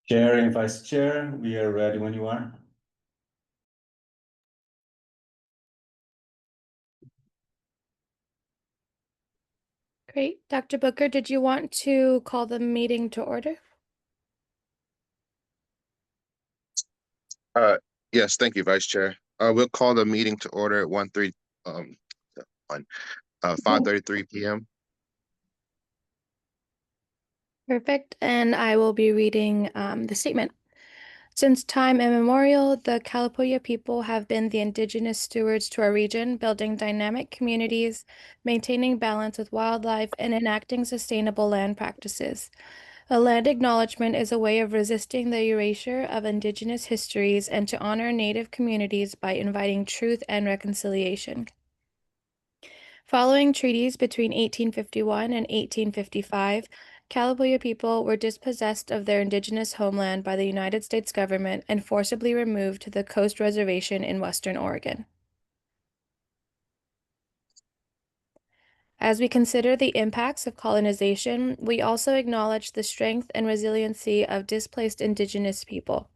Chair and Vice Chair, we are ready when you are. Great. Dr. Booker, did you want to call the meeting to order? Yes, thank you, Vice Chair. We'll call the meeting to order at 5:33 p.m. Perfect. And I will be reading the statement. Since time immemorial, the Kalapuya people have been the indigenous stewards to our region, building dynamic communities, maintaining balance with wildlife, and enacting sustainable land practices. A land acknowledgement is a way of resisting the erasure of indigenous histories and to honor Native communities by inviting truth and reconciliation. Following treaties between 1851 and 1855, Kalapuya people were dispossessed of their indigenous homeland by the United States government and forcibly removed to the Coast Reservation in Western Oregon. As we consider the impacts of colonization, we also acknowledge the strength and resiliency of displaced indigenous people.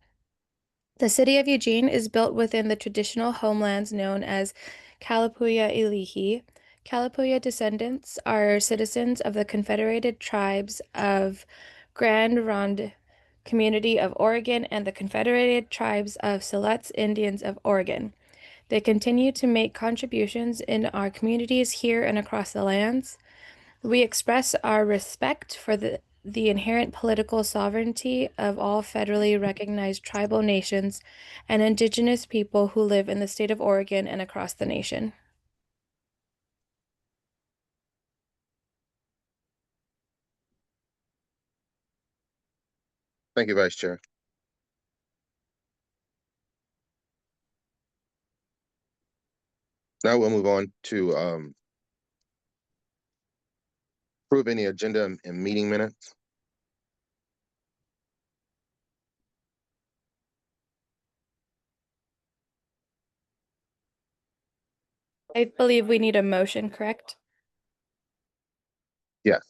The city of Eugene is built within the traditional homelands known as Kalapuya Ilihi. Kalapuya descendants are citizens of the Confederated Tribes of Grand Ronde Community of Oregon and the Confederated Tribes of Siletz Indians of Oregon. They continue to make contributions in our communities here and across the lands. We express our respect for the inherent political sovereignty of all federally recognized tribal nations and indigenous people who live in the state of Oregon and across the nation. Thank you, Vice Chair. Now we'll move on to approve any agenda and meeting minutes. I believe we need a motion, correct? Yes.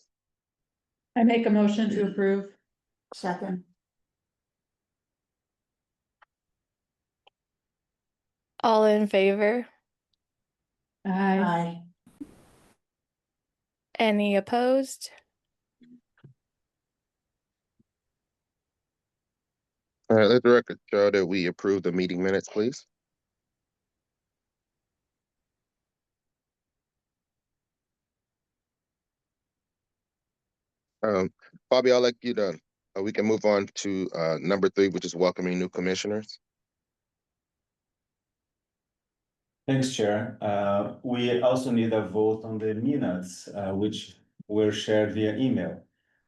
I make a motion to approve. Second. All in favor? Aye. Any opposed? All right, let the record show that we approve the meeting minutes, please. Bobby, I'd like you to, we can move on to number 3, which is welcoming new commissioners. Thanks, Chair. We also need a vote on the minutes, which were shared via email.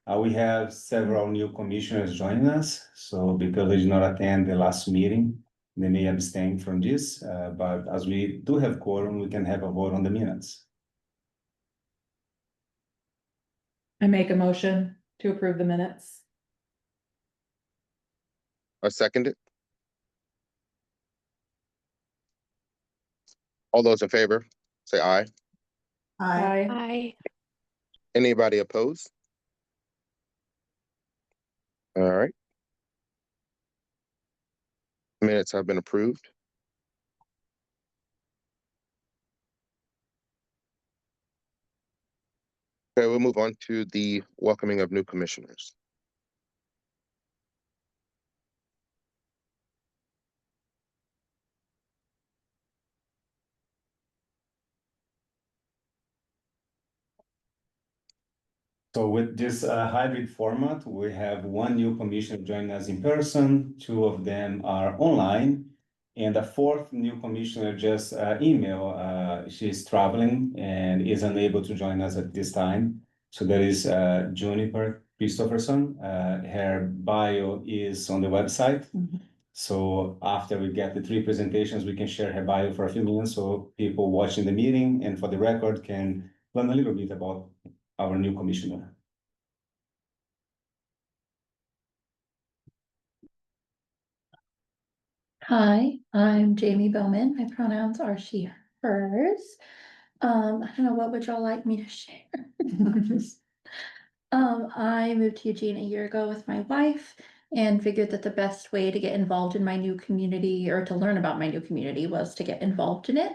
We have several new commissioners joining us, so because they did not attend the last meeting, they may abstain from this, but as we do have quorum, we can have a vote on the minutes. I make a motion to approve the minutes. I second it. All those in favor, say aye. Aye. Aye. Anybody opposed? All right. Minutes have been approved. Okay, we'll move on to the welcoming of new commissioners. So with this hybrid format, we have one new commissioner joining us in person, 2 of them are online, and a 4th new commissioner just email. She's traveling and is unable to join us at this time. So there is Juniper Christopherson. Her bio is on the website. So after we get the 3 presentations, we can share her bio for a few minutes so people watching the meeting and for the record can learn a little bit about our new commissioner. Hi, I'm Jamie Bowman. My pronouns are she, hers. I don't know, what would y'all like me to share? I moved to Eugene a year ago with my wife, and figured that the best way to get involved in my new community or to learn about my new community was to get involved in it.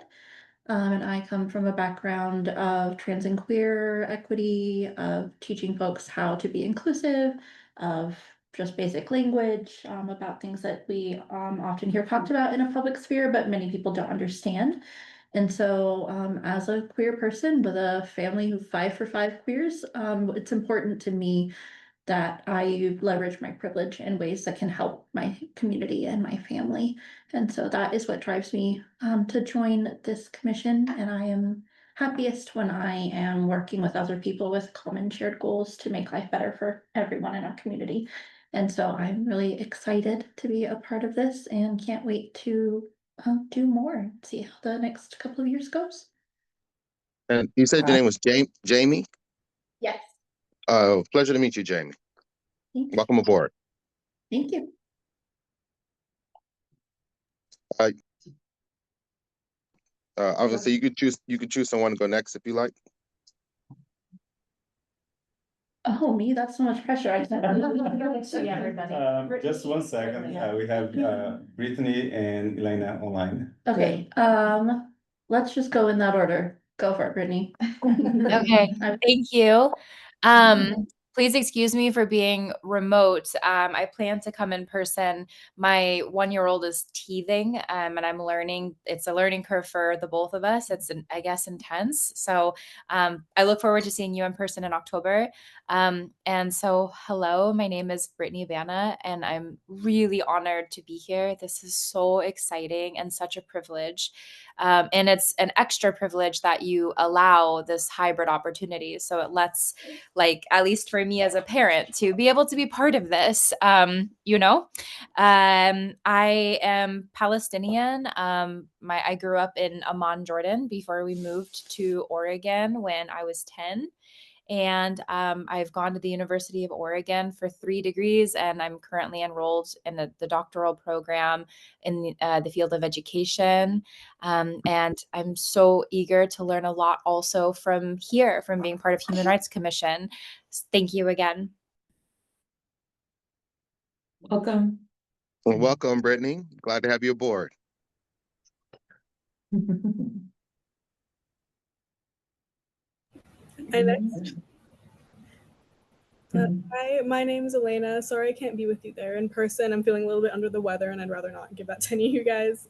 And I come from a background of trans and queer equity, of teaching folks how to be inclusive, of just basic language, about things that we often hear talked about in a public sphere, but many people don't understand. And so, as a queer person with a family of 5 for 5 queers, it's important to me that I leverage my privilege in ways that can help my community and my family. And so that is what drives me to join this commission. And I am happiest when I am working with other people with common shared goals to make life better for everyone in our community. And so I'm really excited to be a part of this and can't wait to do more and see how the next couple of years goes. And you said your name was Jamie? Yes. Pleasure to meet you, Jamie. Thank you. Welcome aboard. Thank you. Obviously, you could choose someone to go next if you like. Oh, me? That's so much pressure. I can't. Just 1 second, we have Brittany and Elena online. Okay, let's just go in that order. Go for it, Brittany. Okay, thank you. Please excuse me for being remote. I plan to come in person. My 1-year-old is teething, and I'm learning. It's a learning curve for the both of us. It's, I guess, intense. So I look forward to seeing you in person in October. And so, hello, my name is Brittany Vanna, and I'm really honored to be here. This is so exciting and such a privilege. And it's an extra privilege that you allow this hybrid opportunity. So it lets, like, at least for me as a parent, to be able to be part of this. I am Palestinian. I grew up in Amman, Jordan, before we moved to Oregon when I was 10. And I've gone to the University of Oregon for 3 degrees, and I'm currently enrolled in the doctoral program in the field of education. And I'm so eager to learn a lot also from here, from being part of Human Rights Commission. Thank you again. Welcome. Well, welcome, Brittany. Glad to have you aboard. Hi, hi, my name is Elena. Sorry I can't be with you there in person. I'm feeling a little bit under the weather and I'd rather not give that to any of you guys.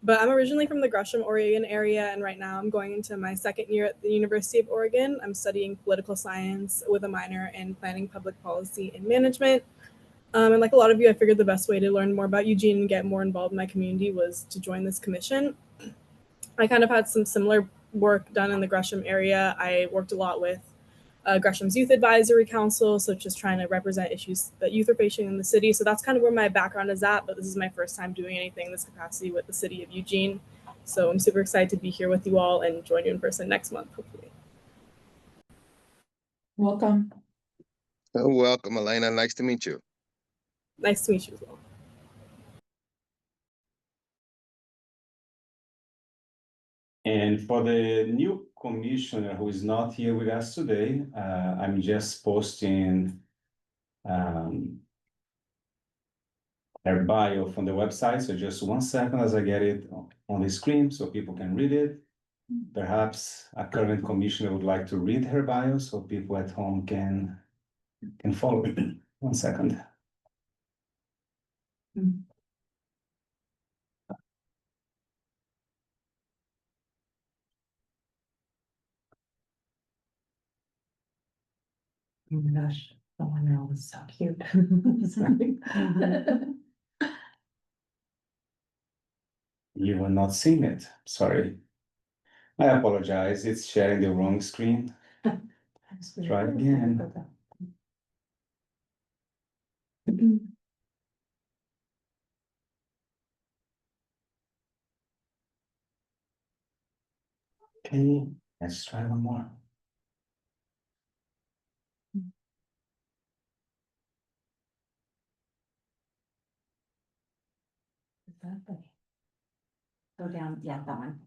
But I'm originally from the Gresham, Oregon area, and right now I'm going into my 2nd year at the University of Oregon. I'm studying political science with a minor in planning, public policy, and management. And like a lot of you, I figured the best way to learn more about Eugene and get more involved in my community was to join this commission. I kind of had some similar work done in the Gresham area. I worked a lot with Gresham's Youth Advisory Council, so just trying to represent issues that youth are facing in the city. So that's kind of where my background is at, but this is my first time doing anything in this capacity with the city of Eugene. So I'm super excited to be here with you all and join you in person next month, hopefully. Welcome. Welcome, Elena. Nice to meet you. Nice to meet you as well. And for the new commissioner who is not here with us today, I'm just posting her bio from the website. So just 1 second as I get it on the screen so people can read it. Perhaps a current commissioner would like to read her bio so people at home can follow it. 1 second. Oh my gosh, the 1-year-old is so cute. You will not see it. Sorry. I apologize. It's sharing the wrong screen. Try again. Okay, let's try one more. Go down, yeah, that one.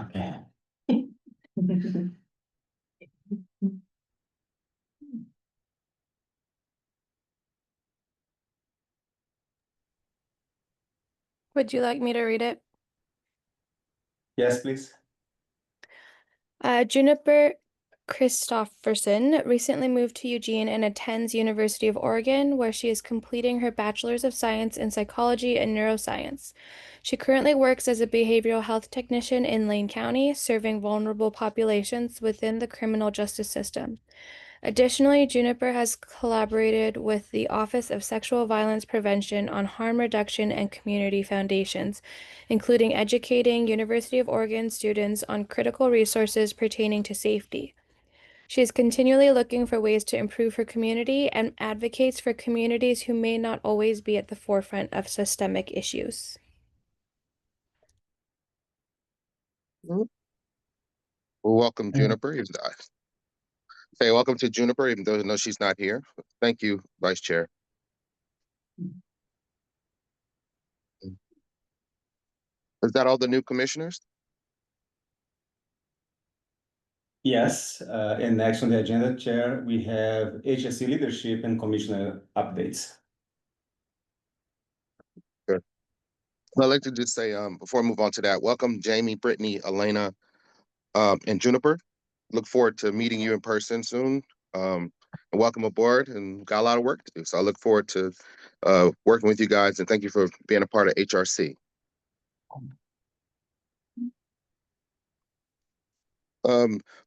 Okay. Would you like me to read it? Yes, please. Juniper Christofferson recently moved to Eugene and attends University of Oregon, where she is completing her Bachelor's of Science in Psychology and Neuroscience. She currently works as a behavioral health technician in Lane County, serving vulnerable populations within the criminal justice system. Additionally, Juniper has collaborated with the Office of Sexual Violence Prevention on harm reduction and community foundations, including educating University of Oregon students on critical resources pertaining to safety. She is continually looking for ways to improve her community and advocates for communities who may not always be at the forefront of systemic issues. Well, welcome Juniper. Say welcome to Juniper, even though no, she's not here. Thank you, Vice Chair. Is that all the new commissioners? Yes, and next on the agenda, Chair, we have HSC leadership and commissioner updates. Good. I'd like to just say, before I move on to that, welcome Jamie, Brittany, Elena, and Juniper. Look forward to meeting you in person soon. And welcome aboard, and got a lot of work to do. So I look forward to working with you guys, and thank you for being a part of HRC.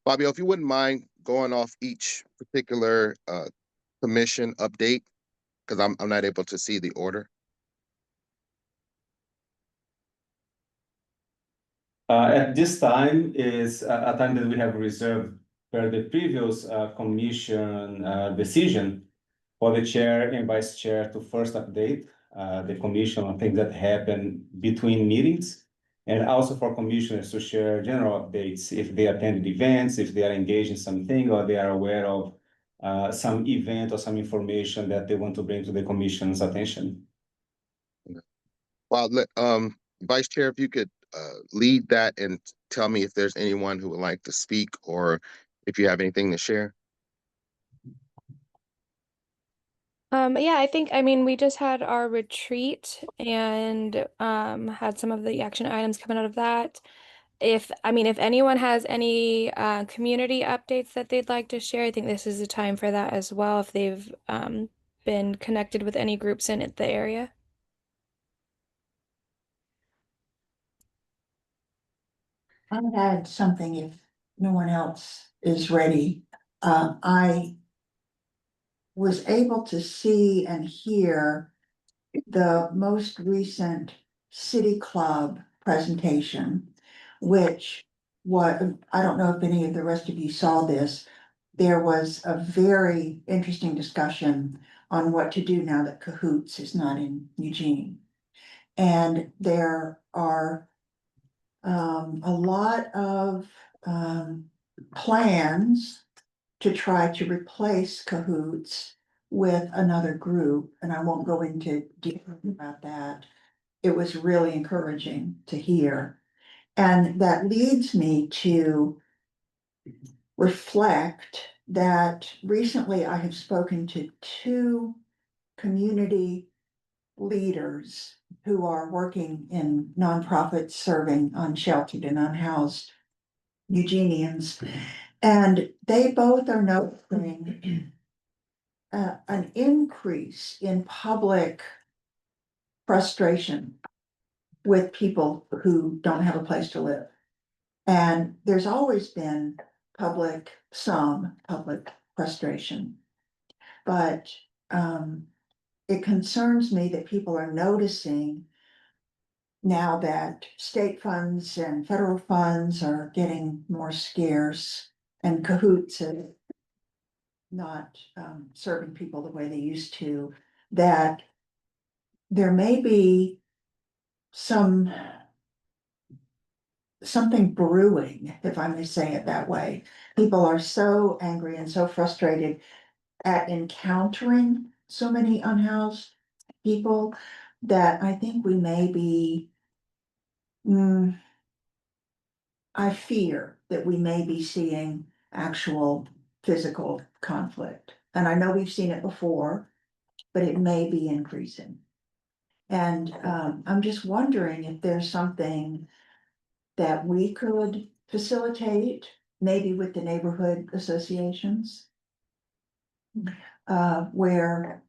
Fabio, if you wouldn't mind going off each particular commission update, because I'm not able to see the order. At this time is a time that we have reserved per the previous commission decision for the chair and vice chair to first update the commission on things that happen between meetings, and also for commissioners to share general updates if they attended events, if they are engaged in something, or they are aware of some event or some information that they want to bring to the commission's attention. Well, Vice Chair, if you could lead that and tell me if there's anyone who would like to speak or if you have anything to share. Yeah, I mean, we just had our retreat and had some of the action items coming out of that. If anyone has any community updates that they'd like to share, I think this is the time for that as well, if they've been connected with any groups in the area. I would add something if no one else is ready. I was able to see and hear the most recent City Club presentation, which I don't know if any of the rest of you saw this. There was a very interesting discussion on what to do now that Cahoots is not in Eugene. And there are a lot of plans to try to replace Cahoots with another group, and I won't go into detail about that. It was really encouraging to hear. And that leads me to reflect that recently I have spoken to 2 community leaders who are working in nonprofits serving unsheltered and unhoused Eugenians. And they both are noticing an increase in public frustration with people who don't have a place to live. And there's always been some public frustration. But it concerns me that people are noticing now that state funds and federal funds are getting more scarce and Cahoots are not serving people the way they used to, that there may be something brewing, if I may say it that way. People are so angry and so frustrated at encountering so many unhoused people that I think we may be, I fear that we may be seeing actual physical conflict. And I know we've seen it before, but it may be increasing. And I'm just wondering if there's something that we could facilitate, maybe with the neighborhood associations. Where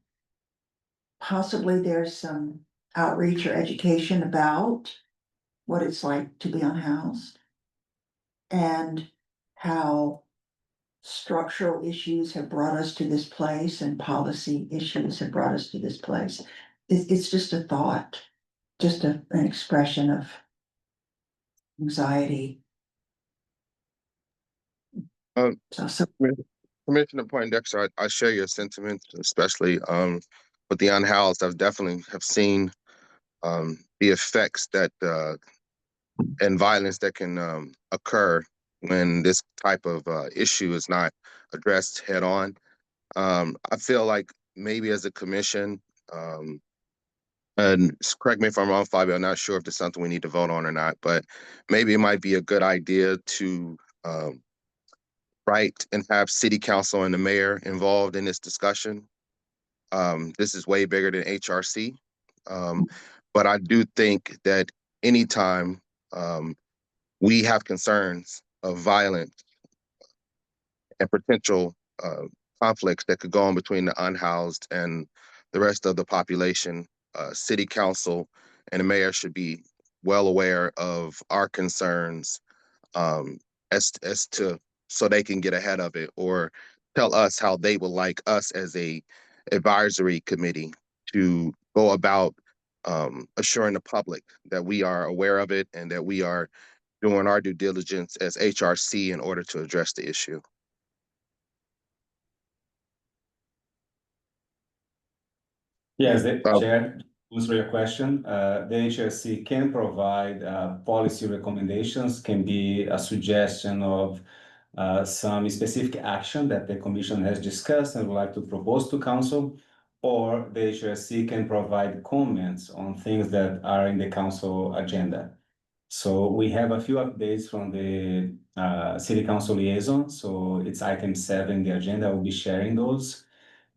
possibly there's some outreach or education about what it's like to be unhoused. And how structural issues have brought us to this place and policy issues have brought us to this place. It's just a thought, just an expression of anxiety. Um, So Commissioner Poindexter, I share your sentiments, especially with the unhoused. I've definitely have seen the effects that and violence that can occur when this type of issue is not addressed head on. I feel like maybe as a commission, and correct me if I'm wrong, Fabio, I'm not sure if there's something we need to vote on or not, but maybe it might be a good idea to write and have city council and the mayor involved in this discussion. This is way bigger than HRC. But I do think that anytime we have concerns of violence and potential conflicts that could go on between the unhoused and the rest of the population, city council and the mayor should be well aware of our concerns as to so they can get ahead of it or tell us how they would like us as a advisory committee to go about assuring the public that we are aware of it and that we are doing our due diligence as HRC in order to address the issue. Yes, the chair, to answer your question, the HRC can provide policy recommendations, can be a suggestion of some specific action that the commission has discussed and would like to propose to council, or the HRC can provide comments on things that are in the council agenda. So we have a few updates from the city council liaison. So it's item 7 in the agenda. I will be sharing those.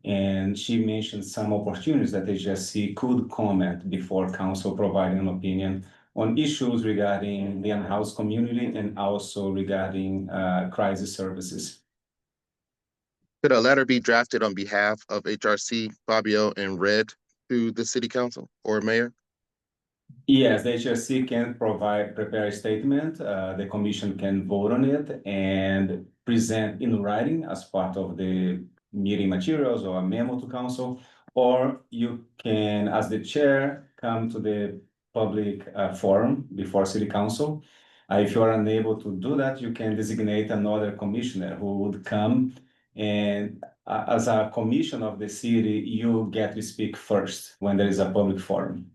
And she mentioned some opportunities that HRC could comment before council providing an opinion on issues regarding the unhoused community and also regarding crisis services. Could a letter be drafted on behalf of HRC, Fabio, and read to the city council or mayor? Yes, the HRC can prepare a statement. The commission can vote on it and present in writing as part of the meeting materials or a memo to council. Or you can, as the chair, come to the public forum before city council. If you are unable to do that, you can designate another commissioner who would come, and as a commission of the city, you get to speak first when there is a public forum.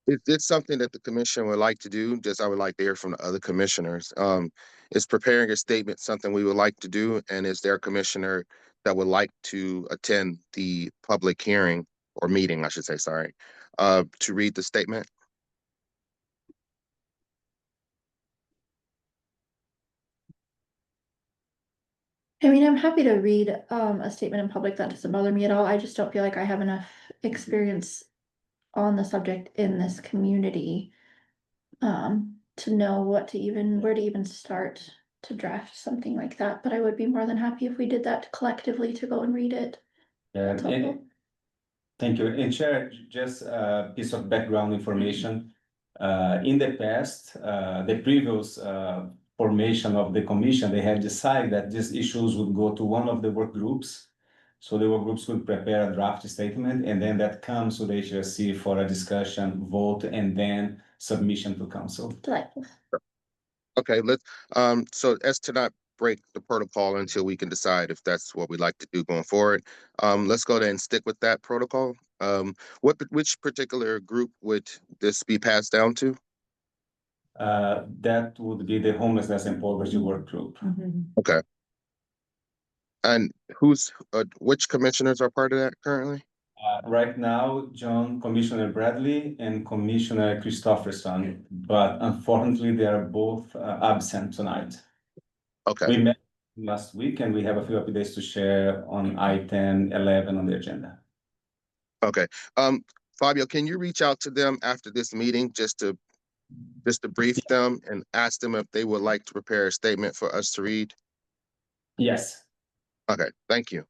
If it's something that the commission would like to do, just I would like to hear from the other commissioners. Is preparing a statement something we would like to do? And is there a commissioner that would like to attend the public hearing or meeting, I should say, sorry, to read the statement? I mean, I'm happy to read a statement in public. That doesn't bother me at all. I just don't feel like I have enough experience on the subject in this community to know where to even start to draft something like that. But I would be more than happy if we did that collectively to go and read it. That's helpful. Thank you. And Chair, just a piece of background information. In the past, the previous formation of the commission, they had decided that these issues would go to one of the work groups. So the work groups would prepare a draft statement, and then that comes to the HRC for a discussion, vote, and then submission to council. Delightful. Okay, so as to not break the protocol until we can decide if that's what we'd like to do going forward, let's go ahead and stick with that protocol. Which particular group would this be passed down to? That would be the homelessness and poverty work group. Okay. And which commissioners are part of that currently? Right now, Commissioner Bradley and Commissioner Christopherson, but unfortunately, they are both absent tonight. Okay. We met last week, and we have a few updates to share on item 11 on the agenda. Okay, Fabio, can you reach out to them after this meeting just to brief them and ask them if they would like to prepare a statement for us to read? Yes. Okay, thank you.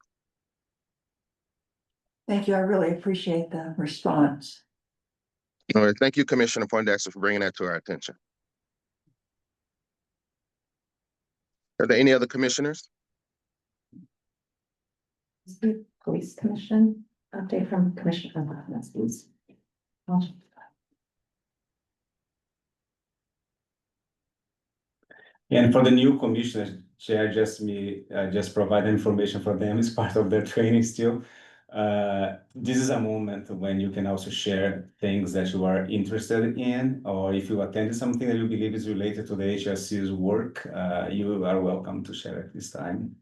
Thank you. I really appreciate the response. All right, thank you, Commissioner Poindexter, for bringing that to our attention. Are there any other commissioners? Police Commission, update from Commissioner Martinez, please. And for the new commissioners, Chair, just provide information for them as part of their training still. This is a moment when you can also share things that you are interested in, or if you attended something that you believe is related to the HRC's work, you are welcome to share at this time.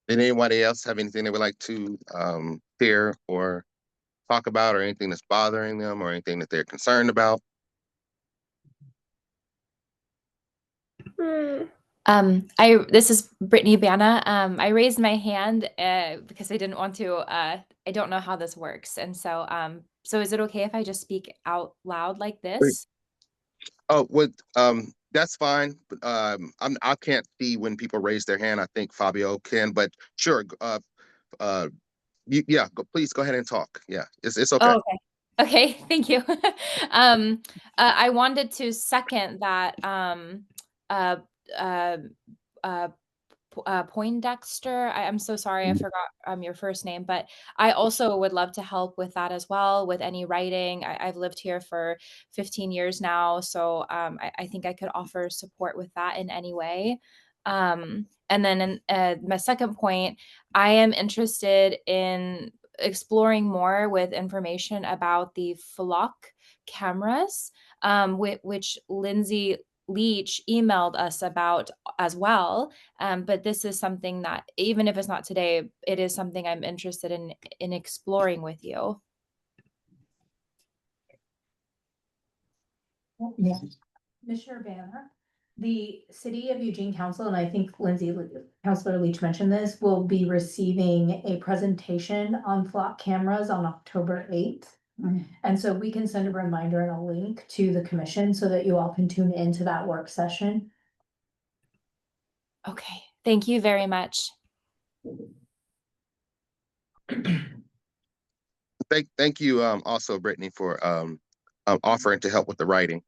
Did anybody else have anything they would like to share or talk about, or anything that's bothering them, or anything that they're concerned about? This is Brittany Banna. I raised my hand because I didn't want to. I don't know how this works, and so so is it okay if I just speak out loud like this? Oh, that's fine. But I can't see when people raise their hand. I think Fabio can, but sure. Please go ahead and talk. Yeah, it's okay. Oh, okay. Okay, thank you. I wanted to second that uh, uh, uh, Poindexter. I'm so sorry, I forgot your first name, but I also would love to help with that as well, with any writing. I've lived here for 15 years now, so I think I could offer support with that in any way. And then my second point, I am interested in exploring more with information about the flock cameras, which Lindsay Leach emailed us about as well. But this is something that, even if it's not today, it is something I'm interested in exploring with you. Yeah. Commissioner Banner, the City of Eugene Council, and I think Councilor Leach mentioned this, will be receiving a presentation on flock cameras on October 8th. And so we can send a reminder and a link to the commission so that you all can tune into that work session. Okay, thank you very much. Thank you also, Brittany, for offering to help with the writing.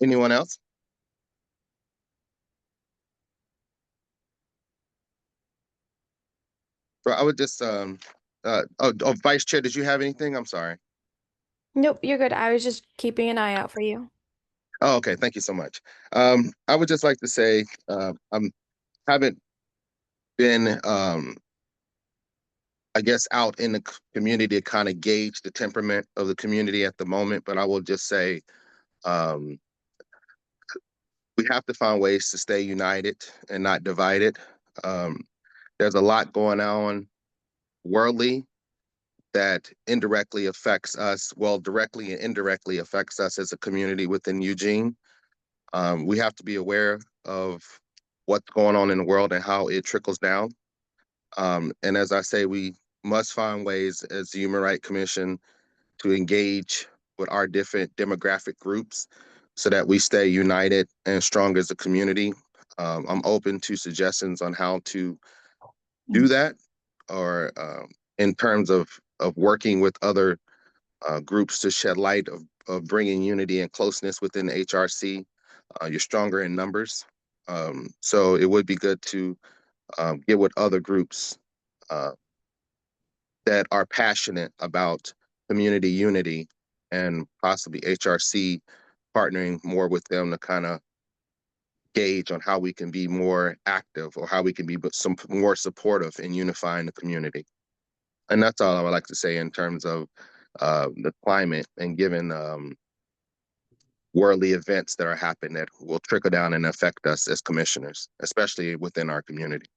Anyone else? I would just Vice Chair, did you have anything? I'm sorry. Nope, you're good. I was just keeping an eye out for you. Oh, okay. Thank you so much. I would just like to say haven't been I guess out in the community to kind of gauge the temperament of the community at the moment, but I will just say we have to find ways to stay united and not divided. There's a lot going on worldly that indirectly affects us, well, directly and indirectly affects us as a community within Eugene. We have to be aware of what's going on in the world and how it trickles down. And as I say, we must find ways as the Human Rights Commission to engage with our different demographic groups so that we stay united and strong as a community. I'm open to suggestions on how to do that, or in terms of working with other groups to shed light of bringing unity and closeness within the HRC. You're stronger in numbers. So it would be good to get with other groups that are passionate about community unity, and possibly HRC partnering more with them to kind of gauge on how we can be more active, or how we can be some more supportive in unifying the community. And that's all I would like to say in terms of the climate, and given worldly events that are happening that will trickle down and affect us as commissioners, especially within our community.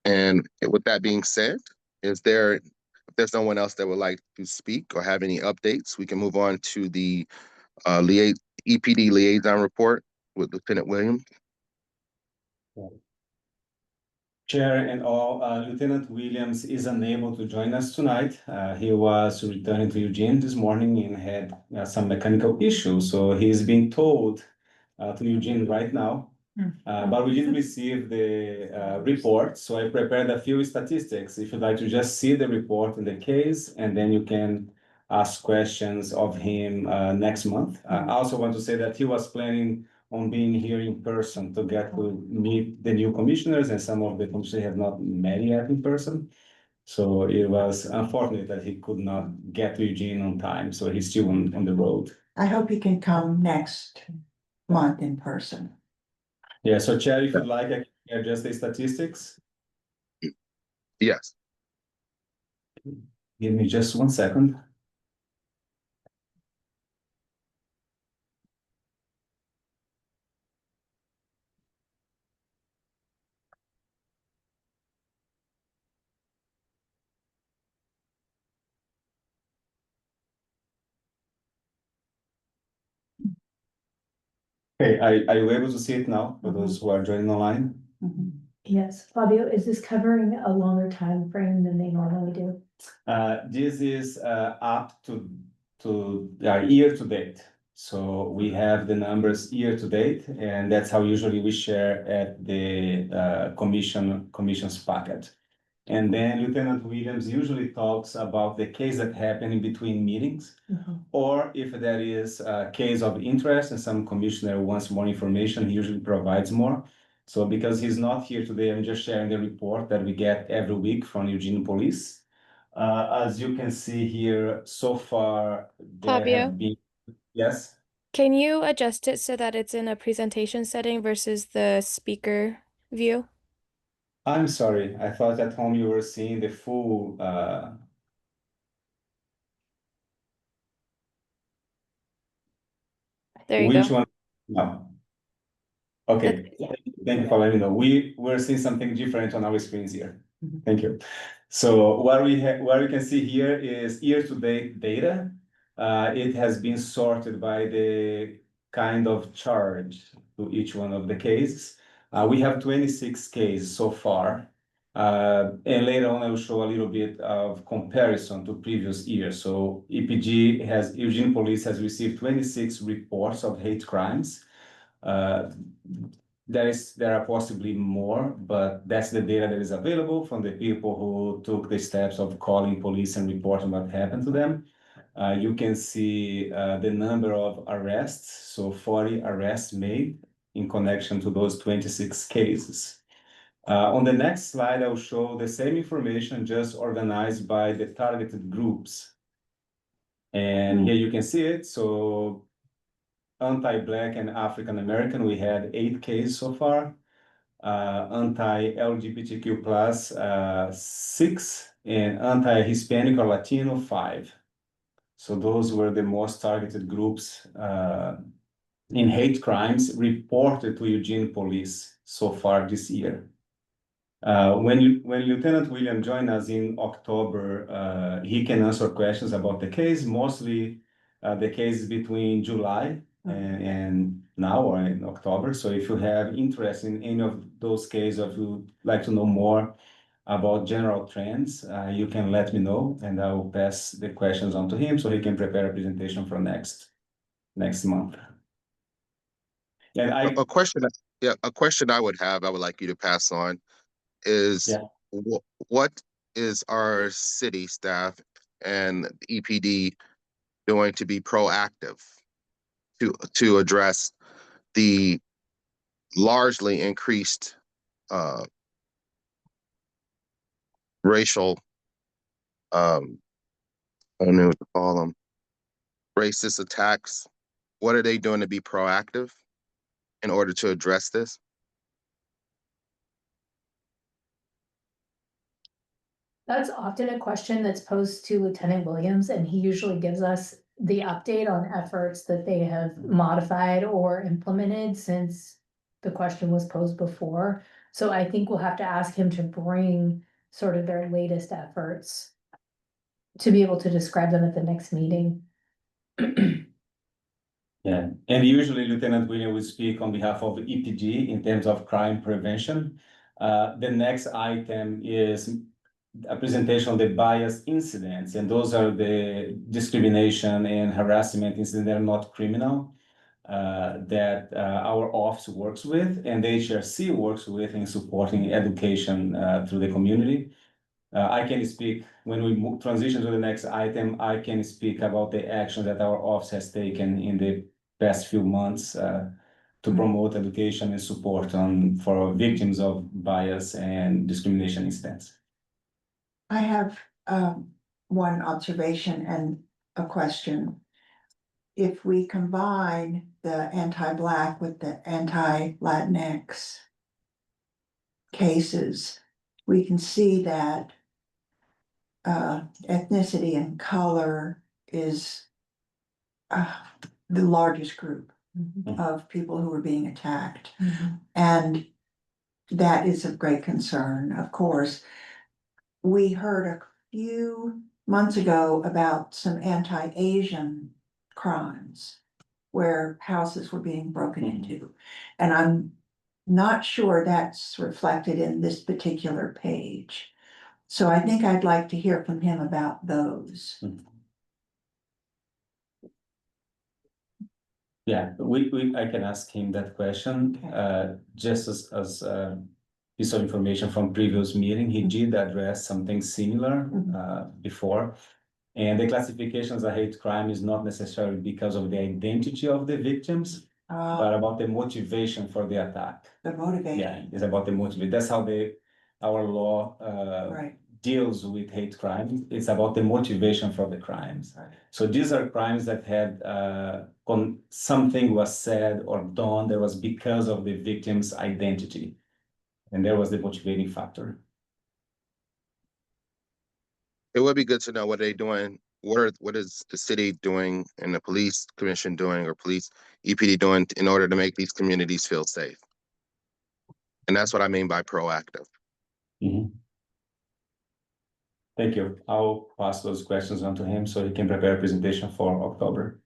And with that being said, if there's no one else that would like to speak or have any updates, we can move on to the EPD liaison report with Lieutenant Williams. Chair and all, Lieutenant Williams is unable to join us tonight. He was returning to Eugene this morning and had some mechanical issues, so he's being towed to Eugene right now. But we did receive the report, so I prepared a few statistics. If you'd like to just see the report in the case, and then you can ask questions of him next month. I also want to say that he was planning on being here in person to get to meet the new commissioners, and some of the commissioners have not met yet in person. So it was unfortunate that he could not get to Eugene on time, so he's still on the road. I hope he can come next month in person. Yeah, so Chair, if you'd like, I can adjust the statistics. Yes. Give me just 1 second. Okay, are you able to see it now for those who are joining online? Yes, Fabio, is this covering a longer time frame than they normally do? This is up to year to date. So we have the numbers year to date, and that's how usually we share at the commission's packet. And then Lieutenant Williams usually talks about the case that happened in between meetings, or if there is a case of interest and some commissioner wants more information, he usually provides more. So because he's not here today, I'm just sharing the report that we get every week from Eugene Police. As you can see here, so far, there Fabio? have been, yes? Can you adjust it so that it's in a presentation setting versus the speaker view? I'm sorry, I thought at home you were seeing the full, There you which go. one? No. Okay, thank you for letting me know. We're seeing something different on our screens here. Thank you. So what we can see here is year-to-date data. It has been sorted by the kind of charge to each one of the cases. We have 26 cases so far. And later on, I will show a little bit of comparison to previous years. So Eugene Police has received 26 reports of hate crimes. There are possibly more, but that's the data that is available from the people who took the steps of calling police and reporting what happened to them. You can see the number of arrests, so 40 arrests made in connection to those 26 cases. On the next slide, I'll show the same information just organized by the targeted groups. And here you can see it. So anti-Black and African American, we had 8 cases so far. Anti-LGBTQ plus 6, and anti-Hispanic or Latino 5. So those were the most targeted groups in hate crimes reported to Eugene Police so far this year. When Lieutenant William joined us in October, he can answer questions about the case, mostly the case between July and now, or in October. So if you have interest in any of those cases, or if you'd like to know more about general trends, you can let me know, and I will pass the questions on to him so he can prepare a presentation for next month. And A question I would like you to pass on is what is our city staff and the EPD doing to be proactive to address the largely increased racial I don't know what to call them, racist attacks? What are they doing to be proactive in order to address this? That's often a question that's posed to Lieutenant Williams, and he usually gives us the update on efforts that they have modified or implemented since the question was posed before. So I think we'll have to ask him to bring sort of their latest efforts to be able to describe them at the next meeting. Yeah, and usually Lieutenant William will speak on behalf of EPD in terms of crime prevention. The next item is a presentation on the bias incidents, and those are the discrimination and harassment incidents that are not criminal, that our office works with and the HRC works with in supporting education through the community. I can speak, when we transition to the next item, I can speak about the action that our office has taken in the past few months to promote education and support for victims of bias and discrimination incidents. I have one observation and a question. If we combine the anti-Black with the anti-Latinx cases, we can see that ethnicity and color is the largest group of people who are being attacked. And that is of great concern, of course. We heard a few months ago about some anti-Asian crimes where houses were being broken into. And I'm not sure that's reflected in this particular page. So I think I'd like to hear from him about those. Yeah, I can ask him that question. Just as piece of information from previous meeting, he did address something similar before. And the classifications of hate crime is not necessarily because of the identity of the victims, but about the motivation for the attack. The motivation. Yeah, it's about the motivation. That's how our law Right. deals with hate crime. It's about the motivation for the crimes. Right. So these are crimes that had something was said or done that was because of the victim's identity. And there was the motivating factor. It would be good to know what they're doing. What is the city doing and the police commission doing or police EPD doing in order to make these communities feel safe? And that's what I mean by proactive. Thank you. I'll pass those questions on to him so he can prepare a presentation for October.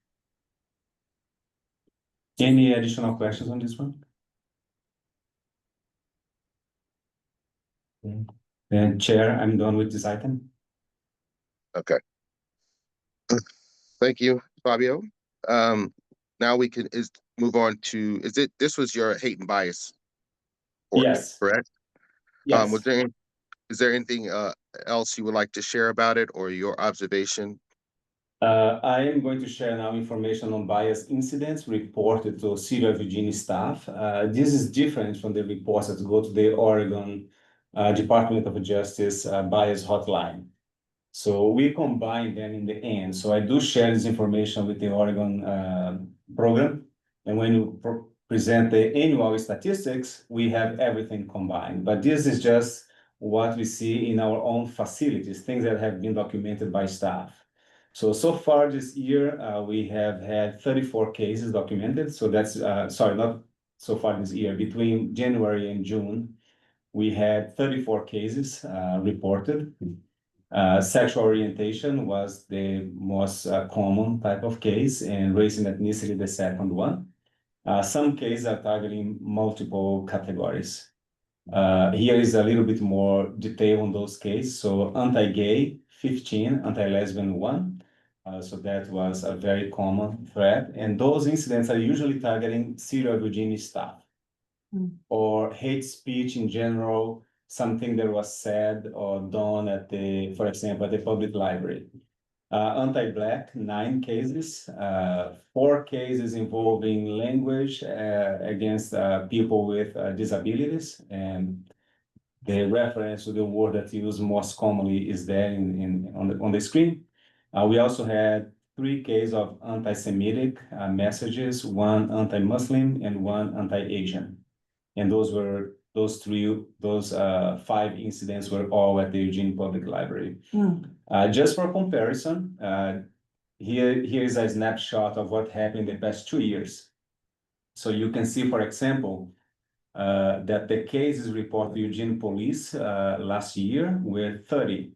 Any additional questions on this one? And Chair, I'm done with this item. Okay. Thank you, Fabio. Now we can move on to, this was your hate and bias ordinance, Yes. correct? Yes. Is there anything else you would like to share about it or your observation? I am going to share now information on bias incidents reported to City of Eugene staff. This is different from the reports that go to the Oregon Department of Justice bias hotline. So we combine them in the end. So I do share this information with the Oregon program. And when you present the annual statistics, we have everything combined. But this is just what we see in our own facilities, things that have been documented by staff. So far this year, we have had 34 cases documented. So that's, sorry, not so far this year, between January and June, we had 34 cases reported. Sexual orientation was the most common type of case, and race and ethnicity the second one. Some cases are targeting multiple categories. Here is a little bit more detail on those cases. So anti-gay, 15, anti-lesbian, 1. So that was a very common threat. And those incidents are usually targeting City of Eugene staff or hate speech in general, something that was said or done at for example, at the public library. Anti-Black, 9 cases, 4 cases involving language against people with disabilities. And the reference to the word that used most commonly is there on the screen. We also had 3 cases of anti-Semitic messages, 1 anti-Muslim and 1 anti-Asian. And those 5 incidents were all at the Eugene Public Library. Just for comparison, here is a snapshot of what happened in the past 2 years. So you can see, for example, that the cases reported to Eugene Police last year were 30,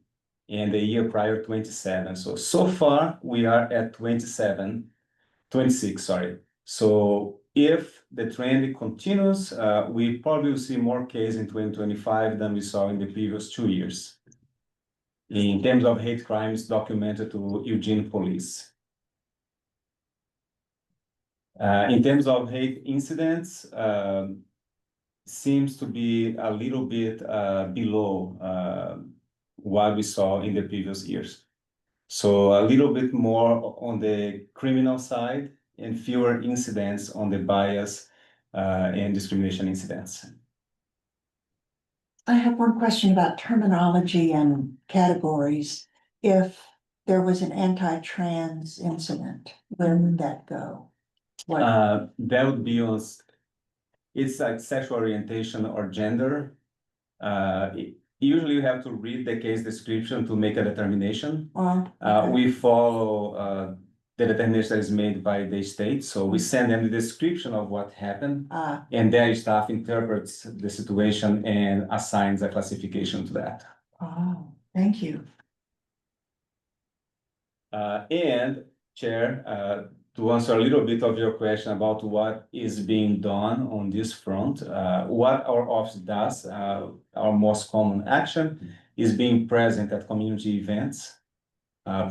and the year prior 27. So far we are at 26, sorry. So if the trend continues, we probably will see more cases in 2025 than we saw in the previous 2 years in terms of hate crimes documented to Eugene Police. In terms of hate incidents, seems to be a little bit below what we saw in the previous years. So a little bit more on the criminal side and fewer incidents on the bias and discrimination incidents. I have one question about terminology and categories. If there was an anti-trans incident, where would that go? What, That would be on, it's like sexual orientation or gender. Usually you have to read the case description to make a determination. okay. We follow the determination that is made by the state. So we send them the description of what happened, and their staff interprets the situation and assigns a classification to that. Oh, thank you. And Chair, to answer a little bit of your question about what is being done on this front, what our office does, our most common action is being present at community events,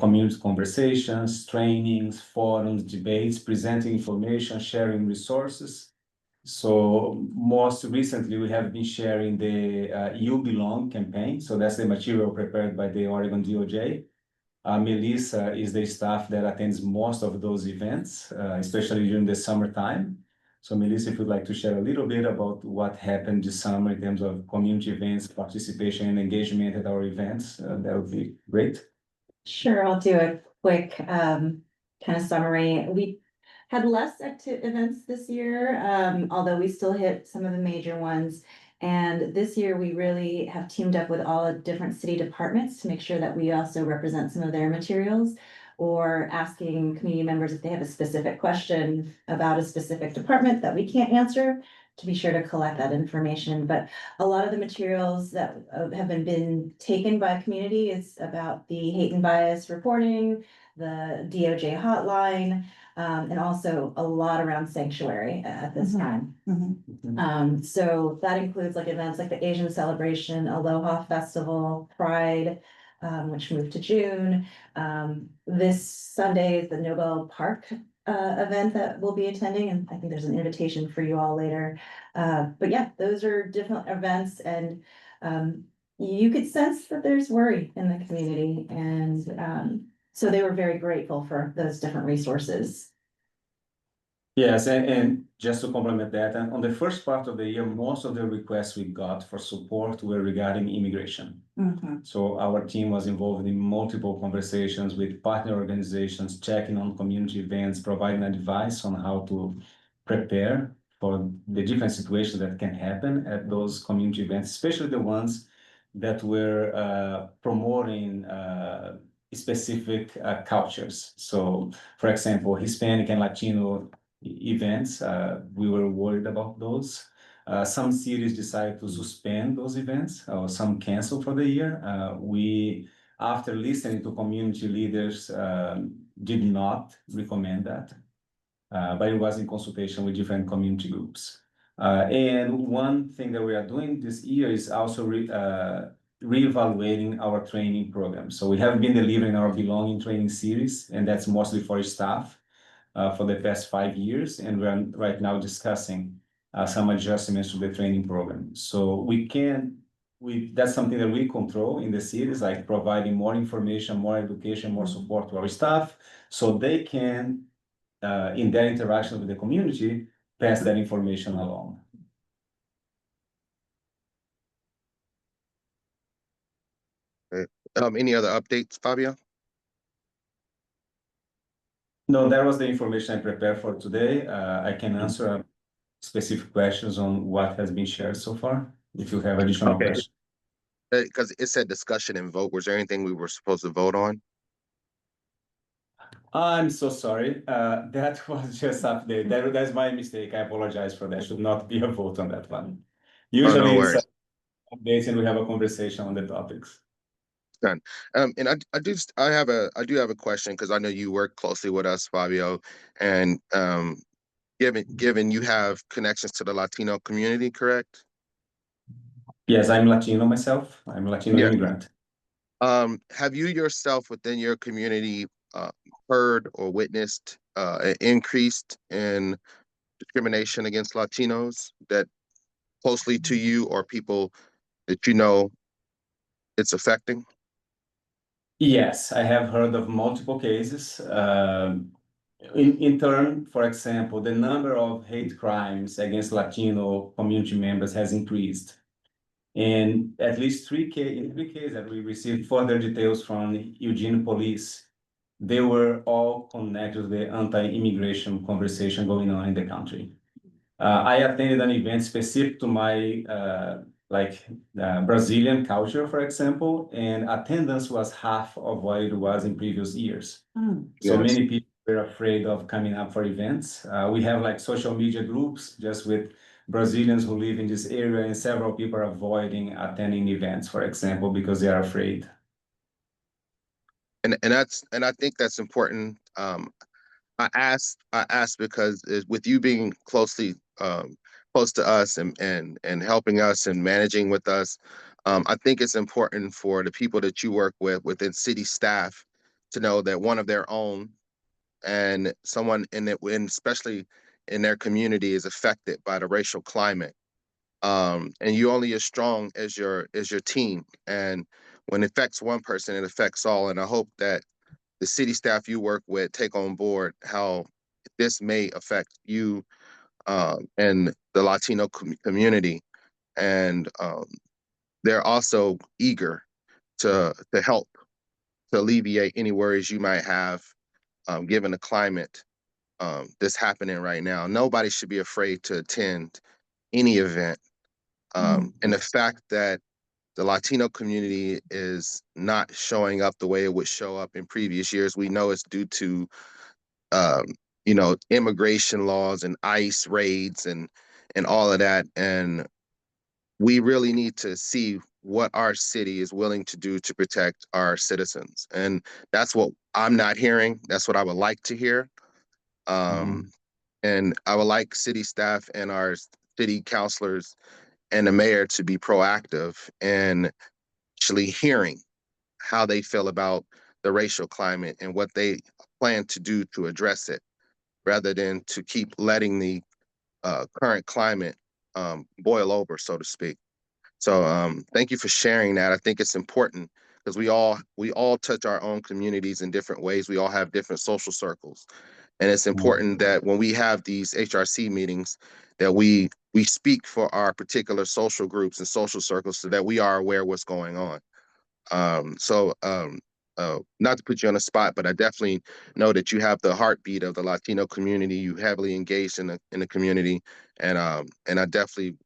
community conversations, trainings, forums, debates, presenting information, sharing resources. So most recently, we have been sharing the You Belong campaign. So that's the material prepared by the Oregon DOJ. Melissa is the staff that attends most of those events, especially during the summertime. So Melissa, if you'd like to share a little bit about what happened this summer in terms of community events, participation and engagement at our events, that would be great. Sure, I'll do a quick kind of summary. We had less active events this year, although we still hit some of the major ones. And this year we really have teamed up with all the different city departments to make sure that we also represent some of their materials, or asking community members if they have a specific question about a specific department that we can't answer, to be sure to collect that information. But a lot of the materials that have been taken by community is about the hate and bias reporting, the DOJ hotline, and also a lot around sanctuary at this time. So that includes like events like the Asian Celebration, Aloha Festival, Pride, which moved to June. This Sunday is the Nobel Park event that we'll be attending, and I think there's an invitation for you all later. But yeah, those are different events, and you could sense that there's worry in the community, and so they were very grateful for those different resources. Yes, and just to complement that, and on the first part of the year, most of the requests we got for support were regarding immigration. So our team was involved in multiple conversations with partner organizations, checking on community events, providing advice on how to prepare for the different situations that can happen at those community events, especially the ones that were promoting specific cultures. So, for example, Hispanic and Latino events, we were worried about those. Some cities decided to suspend those events, or some cancel for the year. We, after listening to community leaders, did not recommend that, but it was in consultation with different community groups. And one thing that we are doing this year is also reevaluating our training program. So we have been delivering our Belonging training series, and that's mostly for staff for the past 5 years. And we're right now discussing some adjustments to the training program. So that's something that we control in the cities, like providing more information, more education, more support to our staff, so they can, in their interaction with the community, pass that information along. Any other updates, Fabio? No, that was the information I prepared for today. I can answer specific questions on what has been shared so far, if you have additional questions. Because it said discussion and vote. Was there anything we were supposed to vote on? I'm so sorry. That was just update. That's my mistake. I apologize for that. Should not be a vote on that one. Oh, Usually no it's worries. updates and we have a conversation on the topics. Done. And I do have a question because I know you work closely with us, Fabio, and given you have connections to the Latino community, correct? Yes, I'm Latino myself. I'm a Latino Yeah. immigrant. Have you yourself within your community heard or witnessed an increase in discrimination against Latinos that closely to you or people that you know it's affecting? Yes, I have heard of multiple cases. In turn, for example, the number of hate crimes against Latino community members has increased. And at least in 3 cases that we received further details from Eugene police, they were all connected to the anti-immigration conversation going on in the country. I attended an event specific to my Brazilian culture, for example, and attendance was half of what it was in previous years. So Yes. many people were afraid of coming up for events. We have like social media groups just with Brazilians who live in this area, and several people are avoiding attending events, for example, because they are afraid. And I think that's important. I asked because with you being close to us and helping us and managing with us, I think it's important for the people that you work with within city staff to know that one of their own and someone and especially in their community is affected by the racial climate. And you only as strong as your team. And when it affects one person, it affects all. And I hope that the city staff you work with take on board how this may affect you and the Latino community. And they're also eager to help to alleviate any worries you might have given the climate that's happening right now. Nobody should be afraid to attend any event. And the fact that the Latino community is not showing up the way it would show up in previous years, we know it's due to immigration laws and ICE raids and all of that. And we really need to see what our city is willing to do to protect our citizens. And that's what I'm not hearing. That's what I would like to hear. And I would like city staff and our city councilors and the mayor to be proactive and actually hearing how they feel about the racial climate and what they plan to do to address it, rather than to keep letting the current climate boil over, so to speak. So thank you for sharing that. I think it's important because we all touch our own communities in different ways. We all have different social circles. And it's important that when we have these HRC meetings, that we speak for our particular social groups and social circles so that we are aware of what's going on. Not to put you on the spot, but I definitely know that you have the heartbeat of the Latino community. You heavily engaged in the community, and I definitely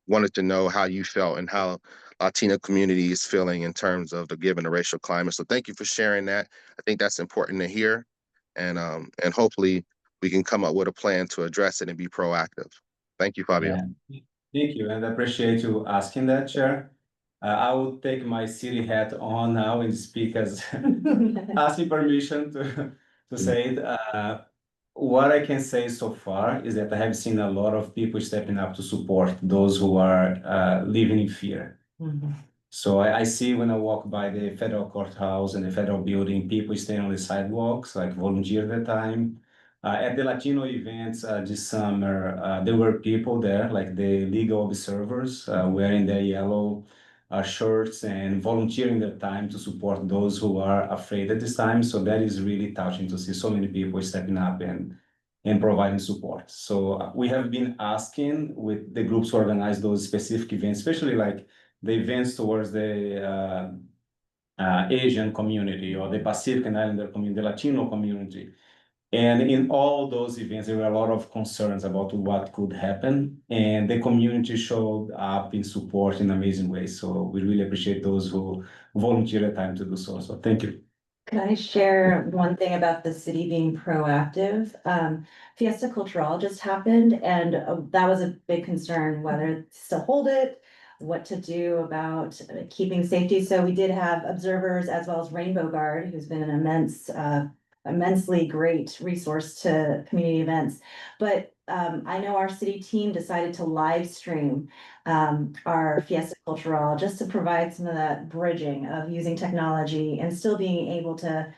wanted to know how you felt and how Latino community is feeling in terms of the given the racial climate. So thank you for sharing that. I think that's important to hear, and hopefully we can come up with a plan to address it and be proactive. Thank you, Fabio. Yeah. Thank you, and I appreciate you asking that, Chair. I will take my city hat on now and speak as asking permission to say it. What I can say so far is that I have seen a lot of people stepping up to support those who are living in fear. So I see when I walk by the federal courthouse and the federal building, people staying on the sidewalks, like volunteer at the time. At the Latino events this summer, there were people there, like the legal observers, wearing their yellow shirts and volunteering their time to support those who are afraid at this time. So that is really touching to see so many people stepping up and providing support. So we have been asking with the groups to organize those specific events, especially like the events towards the Asian community or the Pacific and Islander community, the Latino community. And in all those events, there were a lot of concerns about what could happen. And the community showed up in support in amazing ways. So we really appreciate those who volunteer their time to do so. So thank you. Can I share one thing about the city being proactive? Fiesta Cultural just happened and that was a big concern, whether to still hold it, what to do about keeping safety. So we did have observers as well as Rainbow Guard, who's been an immensely great resource to community events. But I know our city team decided to live stream our Fiesta Cultural just to provide some of that bridging of using technology and still being able to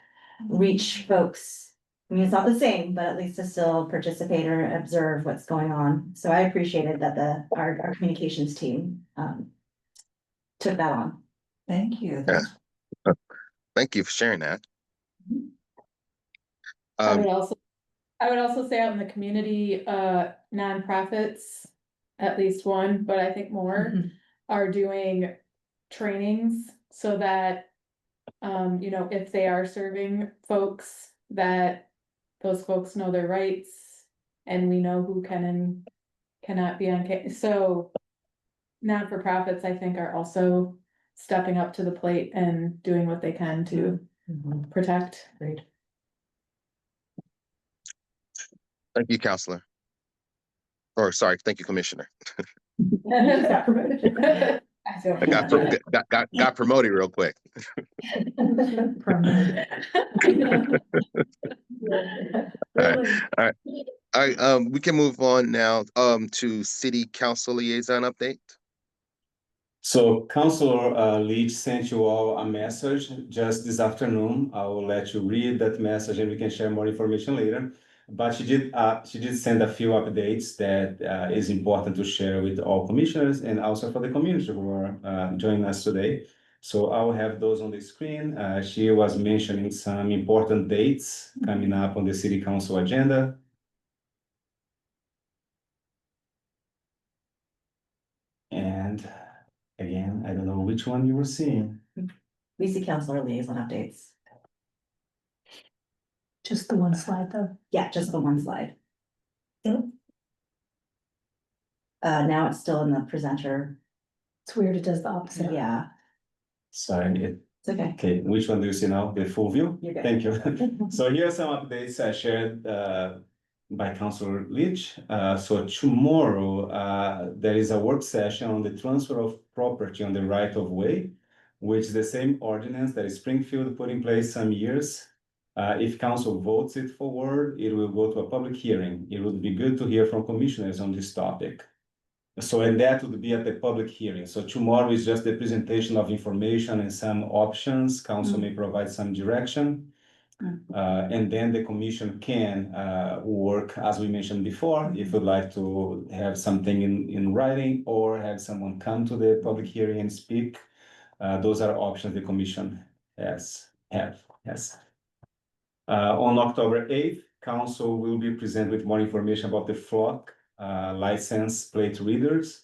reach folks. I mean, it's not the same, but at least to still participate or observe what's going on. So I appreciated that our communications team took that on. Thank you. Yeah. Thank you for sharing that. I Um, would also say out in the community, nonprofits, at least one, but I think more, are doing trainings so that, you know, if they are serving folks, that those folks know their rights and we know who can and cannot be on so non-for-profits, I think, are also stepping up to the plate and doing what they can to protect. Great. Thank you, Counselor. Or sorry, thank you, Commissioner. Got promoted. I got promoted real quick. All right, we can move on now to City Council Liaison update. So Councilor Leach sent you all a message just this afternoon. I will let you read that message and we can share more information later. But she did send a few updates that is important to share with all commissioners and also for the community who are joining us today. So I will have those on the screen. She was mentioning some important dates coming up on the City Council agenda. And again, I don't know which one you were seeing. We see Councilor Liaison updates. Just the one slide though. Yeah, just the one slide. Now it's still in the presenter. It's weird, it does the opposite. Yeah, Sorry, it's okay. okay, which one do you see now? The full view? You're good. Thank you. So here are some updates I shared by Councilor Leach. So tomorrow, there is a work session on the transfer of property on the right of way, which is the same ordinance that Springfield put in place some years. If council votes it forward, it will go to a public hearing. It would be good to hear from commissioners on this topic. So, and that would be at the public hearing. So tomorrow is just the presentation of information and some options. Council may provide some direction. And then the commission can work, as we mentioned before, if you'd like to have something in writing or have someone come to the public hearing and speak. Those are options the commission has. On October 8th, council will be presented with more information about the flock license plate readers.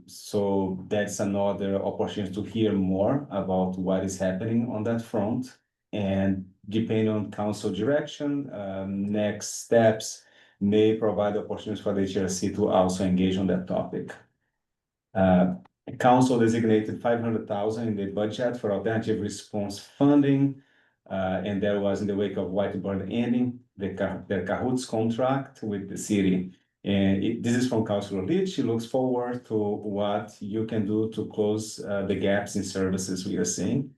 So that's another opportunity to hear more about what is happening on that front. And depending on council direction, next steps may provide opportunities for the HRC to also engage on that topic. Council designated 500,000 in the budget for alternative response funding. And that was in the wake of Whitebird ending their CAHOOTS contract with the city. And this is from Councilor Leach. She looks forward to what you can do to close the gaps in services we are seeing.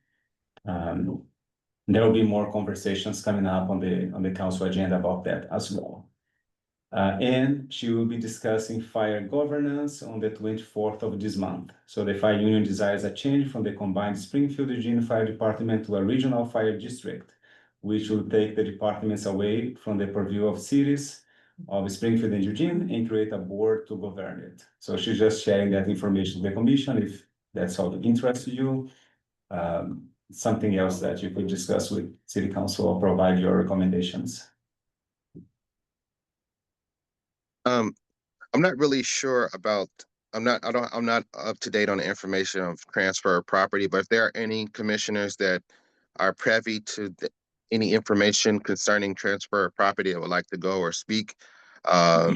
There will be more conversations coming up on the council agenda about that as well. And she will be discussing fire governance on the 24th of this month. So the fire union desires a change from the combined Springfield Eugene Fire Department to a regional fire district, which will take the departments away from the purview of cities of Springfield and Eugene and create a board to govern it. So she's just sharing that information with the commission if that's of interest to you. Something else that you could discuss with City Council or provide your recommendations. I'm not really sure about, I'm not up to date on the information of transfer of property, but if there are any commissioners that are privy to any information concerning transfer of property that would like to go or speak,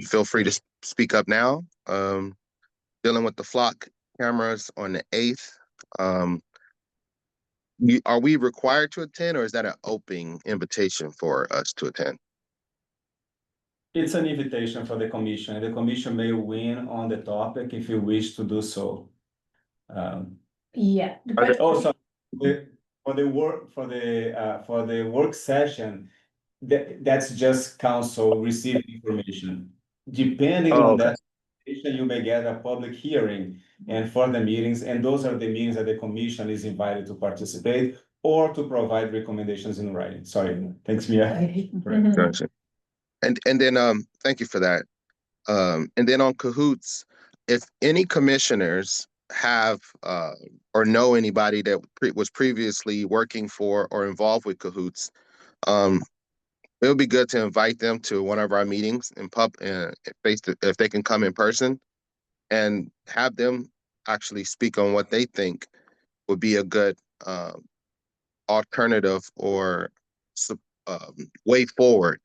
feel free to speak up now. Dealing with the flock cameras on the 8th, Are we required to attend, or is that an open invitation for us to attend? It's an invitation for the commission. The commission may win on the topic if you wish to do so. Yeah. Also, for the work session, that's just council receiving information. Depending Oh, on okay. that, you may get a public hearing and for the meetings, and those are the meetings that the commission is invited to participate or to provide recommendations in writing. Sorry, thanks, Mia. Mhm. Gotcha. And then thank you for that. And then on Cahoots, if any commissioners have or know anybody that was previously working for or involved with Cahoots, it would be good to invite them to one of our meetings in if they can come in person, and have them actually speak on what they think would be a good alternative or way forward.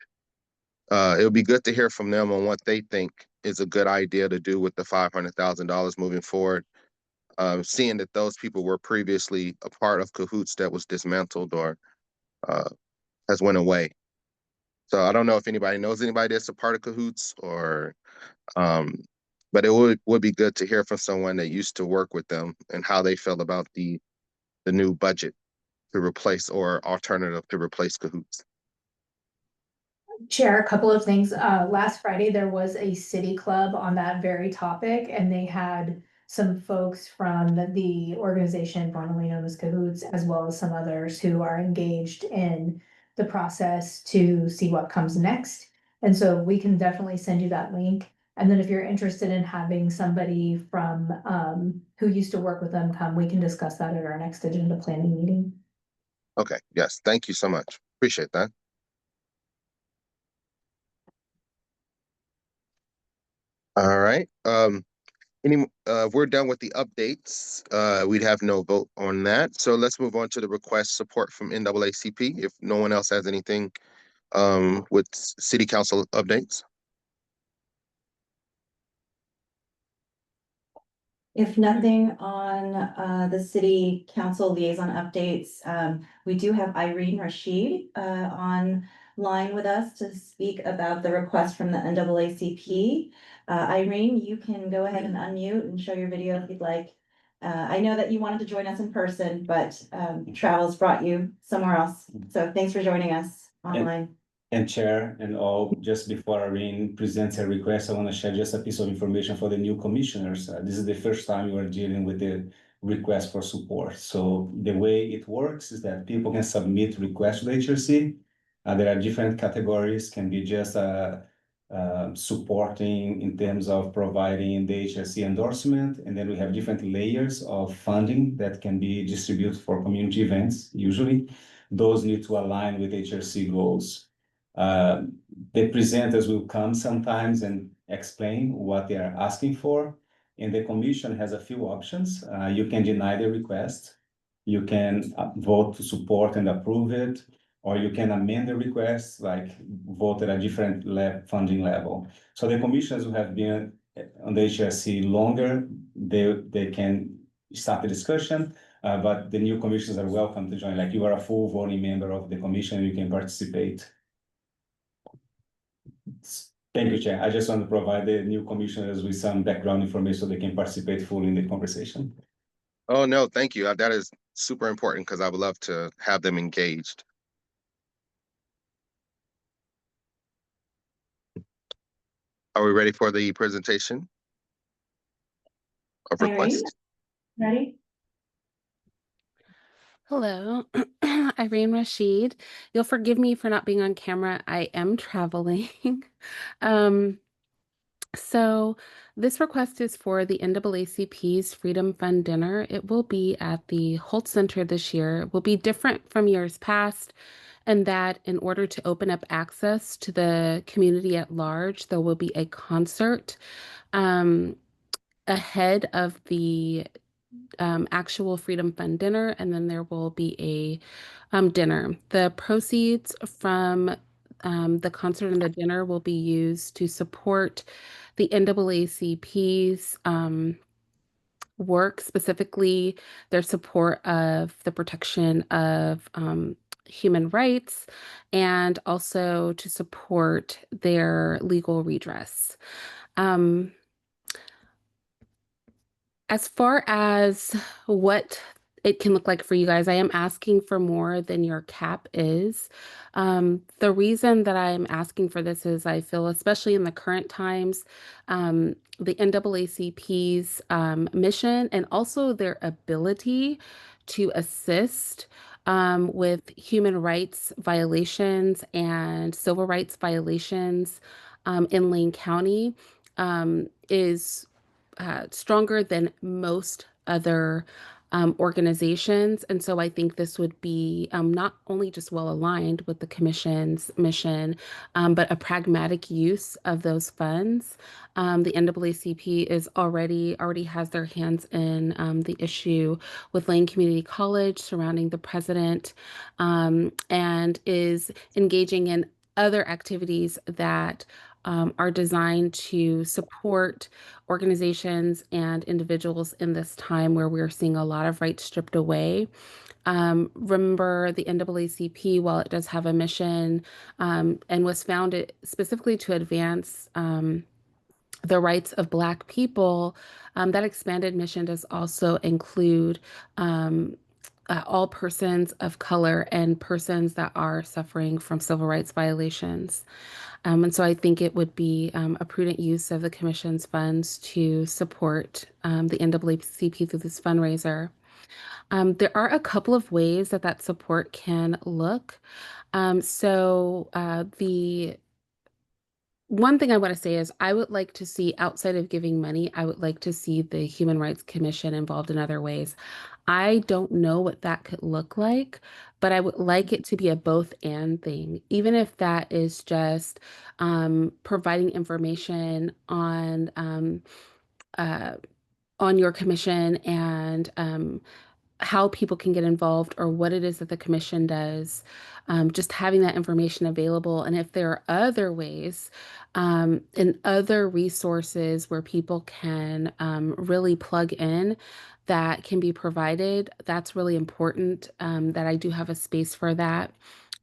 It would be good to hear from them on what they think is a good idea to do with the $500,000 moving forward. Seeing that those people were previously a part of Cahoots that was dismantled or has went away. So I don't know if anybody knows anybody that's a part of Cahoots, or but it would be good to hear from someone that used to work with them and how they feel about the new budget to replace or alternative to replace Cahoots. Chair, a couple of things. Last Friday, there was a city club on that very topic, and they had some folks from the organization formerly known as Cahoots, as well as some others who are engaged in the process to see what comes next. And so we can definitely send you that link. And then if you're interested in having somebody from who used to work with them come, we can discuss that at our next agenda planning meeting. Okay, yes, thank you so much. Appreciate that. All right. We're done with the updates. We'd have no vote on that. So let's move on to the request support from NAACP. If no one else has anything with city council updates. If nothing on the city council liaison updates, we do have Irene Rashid online with us to speak about the request from the NAACP. Irene, you can go ahead and unmute and show your video if you'd like. I know that you wanted to join us in person, but travels brought you somewhere else. So thanks for joining us online. And Chair and all, just before Irene presents her request, I want to share just a piece of information for the new commissioners. This is the first time you are dealing with the request for support. So the way it works is that people can submit requests to the HRC. There are different categories, can be just supporting in terms of providing the HRC endorsement. And then we have different layers of funding that can be distributed for community events. Usually those need to align with HRC goals. The presenters will come sometimes and explain what they are asking for. And the commission has a few options. You can deny the request. You can vote to support and approve it, or you can amend the request, like vote at a different funding level. So the commissioners who have been on the HRC longer, they can start the discussion. But the new commissioners are welcome to join. Like, you are a full voting member of the commission, you can participate. Thank you, Chair. I just want to provide the new commissioners with some background information so they can participate fully in the conversation. Oh, no, thank you. That is super important because I would love to have them engaged. Are we ready for the presentation of requests? Ready? Hello, Irene Rashid. You'll forgive me for not being on camera. I am traveling. So this request is for the NAACP's Freedom Fund dinner. It will be at the Holt Center this year. It will be different from years past, and that in order to open up access to the community at large, there will be a concert ahead of the actual Freedom Fund dinner, and then there will be a dinner. The proceeds from the concert and the dinner will be used to support the NAACP's work, specifically their support of the protection of human rights, and also to support their legal redress. As far as what it can look like for you guys, I am asking for more than your cap is. The reason that I'm asking for this is I feel, especially in the current times, the NAACP's mission and also their ability to assist with human rights violations and civil rights violations in Lane County is stronger than most other organizations. And so I think this would be not only just well aligned with the commission's mission, but a pragmatic use of those funds. The NAACP is already has their hands in the issue with Lane Community College surrounding the president, and is engaging in other activities that are designed to support organizations and individuals in this time where we're seeing a lot of rights stripped away. Remember, the NAACP, while it does have a mission and was founded specifically to advance the rights of Black people, that expanded mission does also include all persons of color and persons that are suffering from civil rights violations. And so I think it would be a prudent use of the Commission's funds to support the NAACP through this fundraiser. There are a couple of ways that that support can look. The one thing I want to say is I would like to see, outside of giving money, I would like to see the Human Rights Commission involved in other ways. I don't know what that could look like, but I would like it to be a both and thing, even if that is just providing information on your commission and how people can get involved or what it is that the commission does, just having that information available. And if there are other ways and other resources where people can really plug in that can be provided, that's really important, that I do have a space for that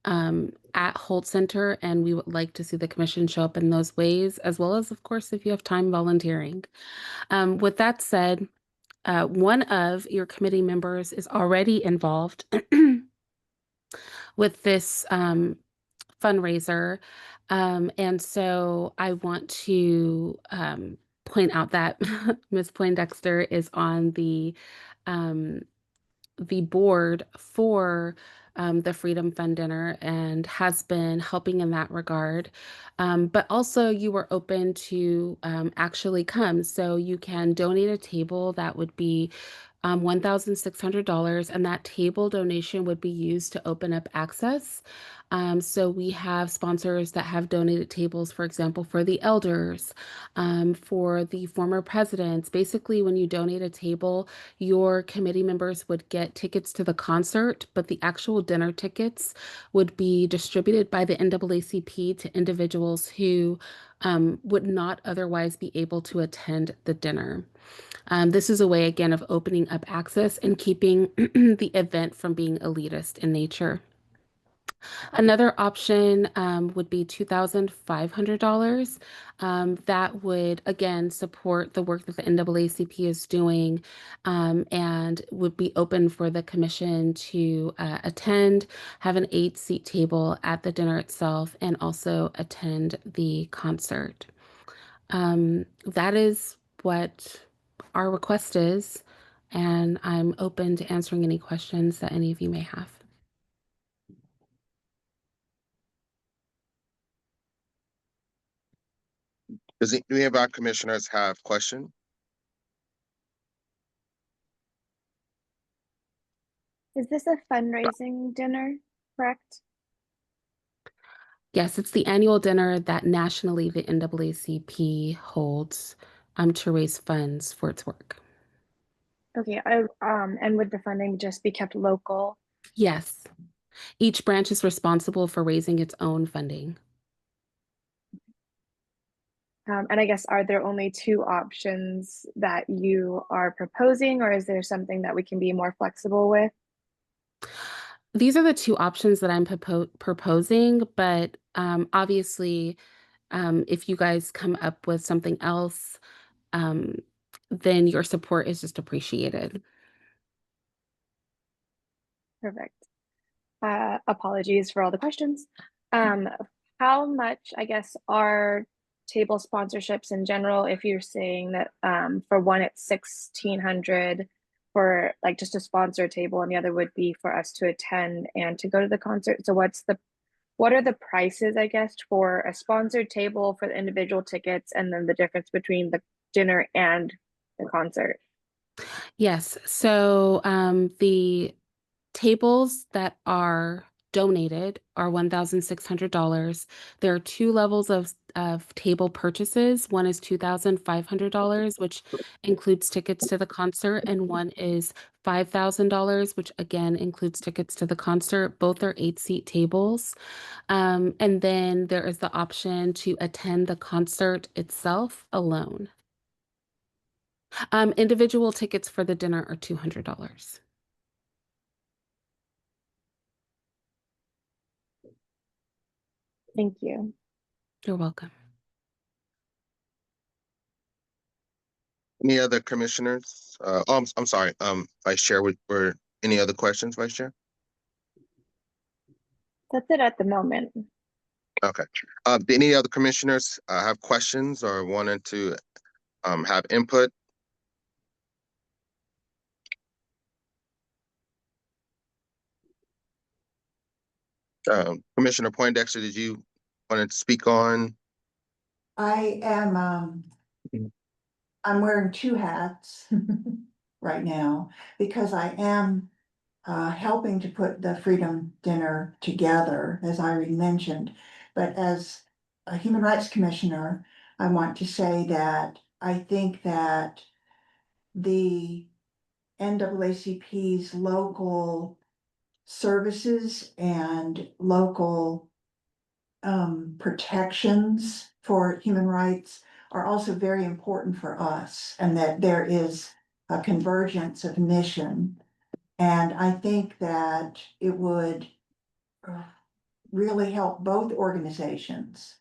at Holt Center, and we would like to see the commission show up in those ways, as well as, of course, if you have time volunteering. With that said, one of your committee members is already involved with this fundraiser. And so I want to point out that Ms. Poindexter is on the board for the Freedom Fund dinner and has been helping in that regard. But also you were open to actually come. So you can donate a table that would be $1,600, and that table donation would be used to open up access. So we have sponsors that have donated tables, for example, for the elders, for the former presidents. Basically, when you donate a table, your committee members would get tickets to the concert, but the actual dinner tickets would be distributed by the NAACP to individuals who would not otherwise be able to attend the dinner. This is a way, again, of opening up access and keeping the event from being elitist in nature. Another option would be $2,500. That would, again, support the work that the NAACP is doing and would be open for the commission to attend, have an 8-seat table at the dinner itself, and also attend the concert. That is what our request is, and I'm open to answering any questions that any of you may have. Do any of our commissioners have questions? Is this a fundraising dinner, correct? Yes, it's the annual dinner that nationally the NAACP holds to raise funds for its work. Okay, and would the funding just be kept local? Yes. Each branch is responsible for raising its own funding. And I guess, are there only two options that you are proposing, or is there something that we can be more flexible with? These are the two options that I'm proposing, but obviously, if you guys come up with something else, then your support is just appreciated. Perfect. Apologies for all the questions. How much, I guess, are table sponsorships in general, if you're saying that for one it's 1,600 for like just a sponsor table, and the other would be for us to attend and to go to the concert? So what are the prices, I guess, for a sponsored table for the individual tickets, and then the difference between the dinner and the concert? Yes, so the tables that are donated are $1,600. There are two levels of table purchases. One is $2,500, which includes tickets to the concert, and one is $5,000, which again includes tickets to the concert. Both are 8-seat tables. And then there is the option to attend the concert itself alone. Individual tickets for the dinner are $200. Thank you. You're welcome. Any other commissioners? I'm sorry, Vice Chair, were any other questions, Vice Chair? That's it at the moment. Okay. Do any other commissioners have questions or wanted to have input? Commissioner Poindexter, did you want to speak on? I am, I'm wearing two hats right now because I am helping to put the Freedom Dinner together, as Irene mentioned. But as a Human Rights Commissioner, I want to say that I think that the NAACP's local services and local protections for human rights are also very important for us, and that there is a convergence of mission. And I think that it would really help both organizations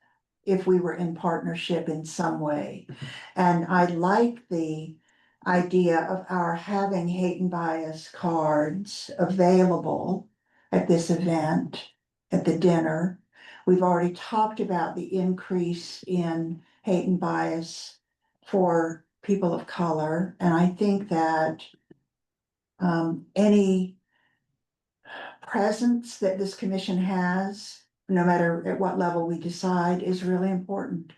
if we were in partnership in some way. And I like the idea of our having hate and bias cards available at this event, at the dinner. We've already talked about the increase in hate and bias for people of color, and I think that any presence that this commission has, no matter at what level we decide, is really important.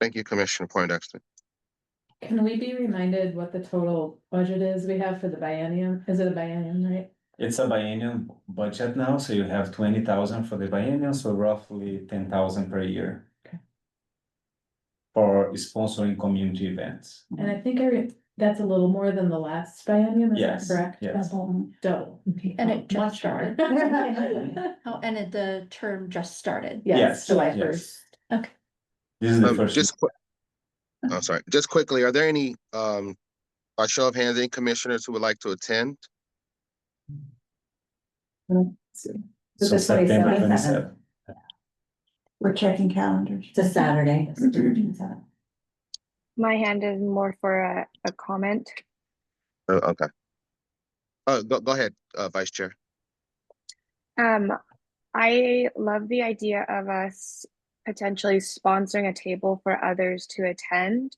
Thank you, Commissioner Poindexter. Can we be reminded what the total budget is we have for the biennium? Is it a biennium, right? It's a biennial budget now, so you have 20,000 for the biennial, so roughly 10,000 per year. Okay. For sponsoring community events. And I think that's a little more than the last biennium, is that Yes, correct? yes. Double. And it just Much started. more. Oh, and the term just started. Yes, Yes, July yes. first. Okay. This is the first. Just quickly, are there any, by show of hands, any commissioners who would like to attend? So September 27th. We're checking calendars. It's a Saturday. My hand is more for a comment. Okay. Go ahead, Vice Chair. I love the idea of us potentially sponsoring a table for others to attend.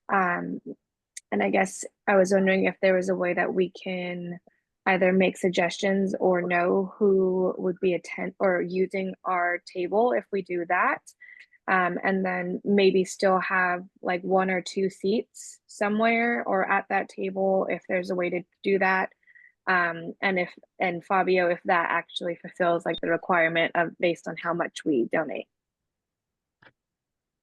And I guess I was wondering if there was a way that we can either make suggestions or know who would be using our table if we do that. And then maybe still have like 1 or 2 seats somewhere or at that table if there's a way to do that. And Fabio, if that actually fulfills like the requirement of based on how much we donate.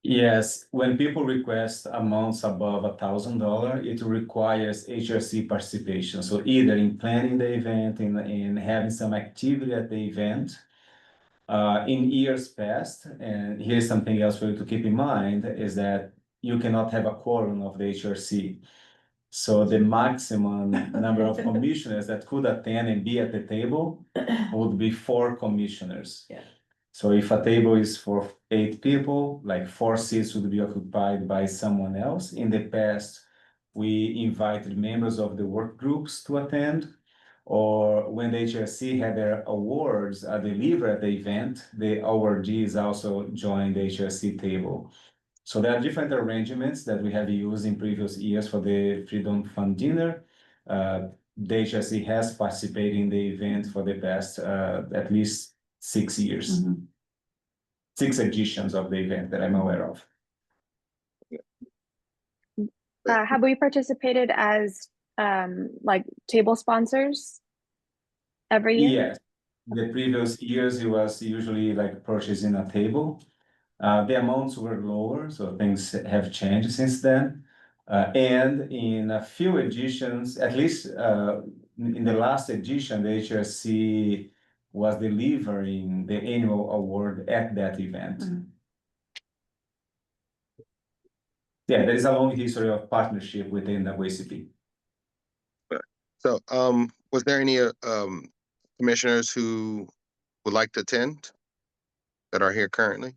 Yes, when people request amounts above $1,000, it requires HRC participation. So either in planning the event, in having some activity at the event, In years past, and here's something else for you to keep in mind, is that you cannot have a quorum of the HRC. So the maximum number of commissioners that could attend and be at the table would be 4 commissioners. Yeah. So if a table is for 8 people, like 4 seats would be occupied by someone else. In the past, we invited members of the work groups to attend, or when the HRC had their awards delivered at the event, the awardees also joined the HRC table. So there are different arrangements that we have used in previous years for the Freedom Fund dinner. The HRC has participated in the event for the past at least 6 years. 6 editions of the event that I'm aware of. Have we participated as like table sponsors every year? Yes, the previous years it was usually like purchasing a table. The amounts were lower, so things have changed since then. And in a few editions, at least in the last edition, the HRC was delivering the annual award at that event. Yeah, there is a long history of partnership within the WCP. So, was there any commissioners who would like to attend that are here currently?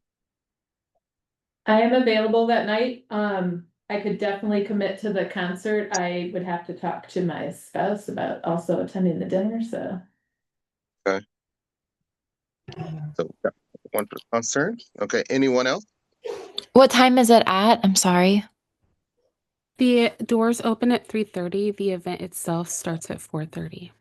I am available that night. I could definitely commit to the concert. I would have to talk to my spouse about also attending the dinner, so. Okay. So, one for concert. Okay, anyone else? What time is it at? I'm sorry. The doors open at 3:30. The event itself starts at 4:30.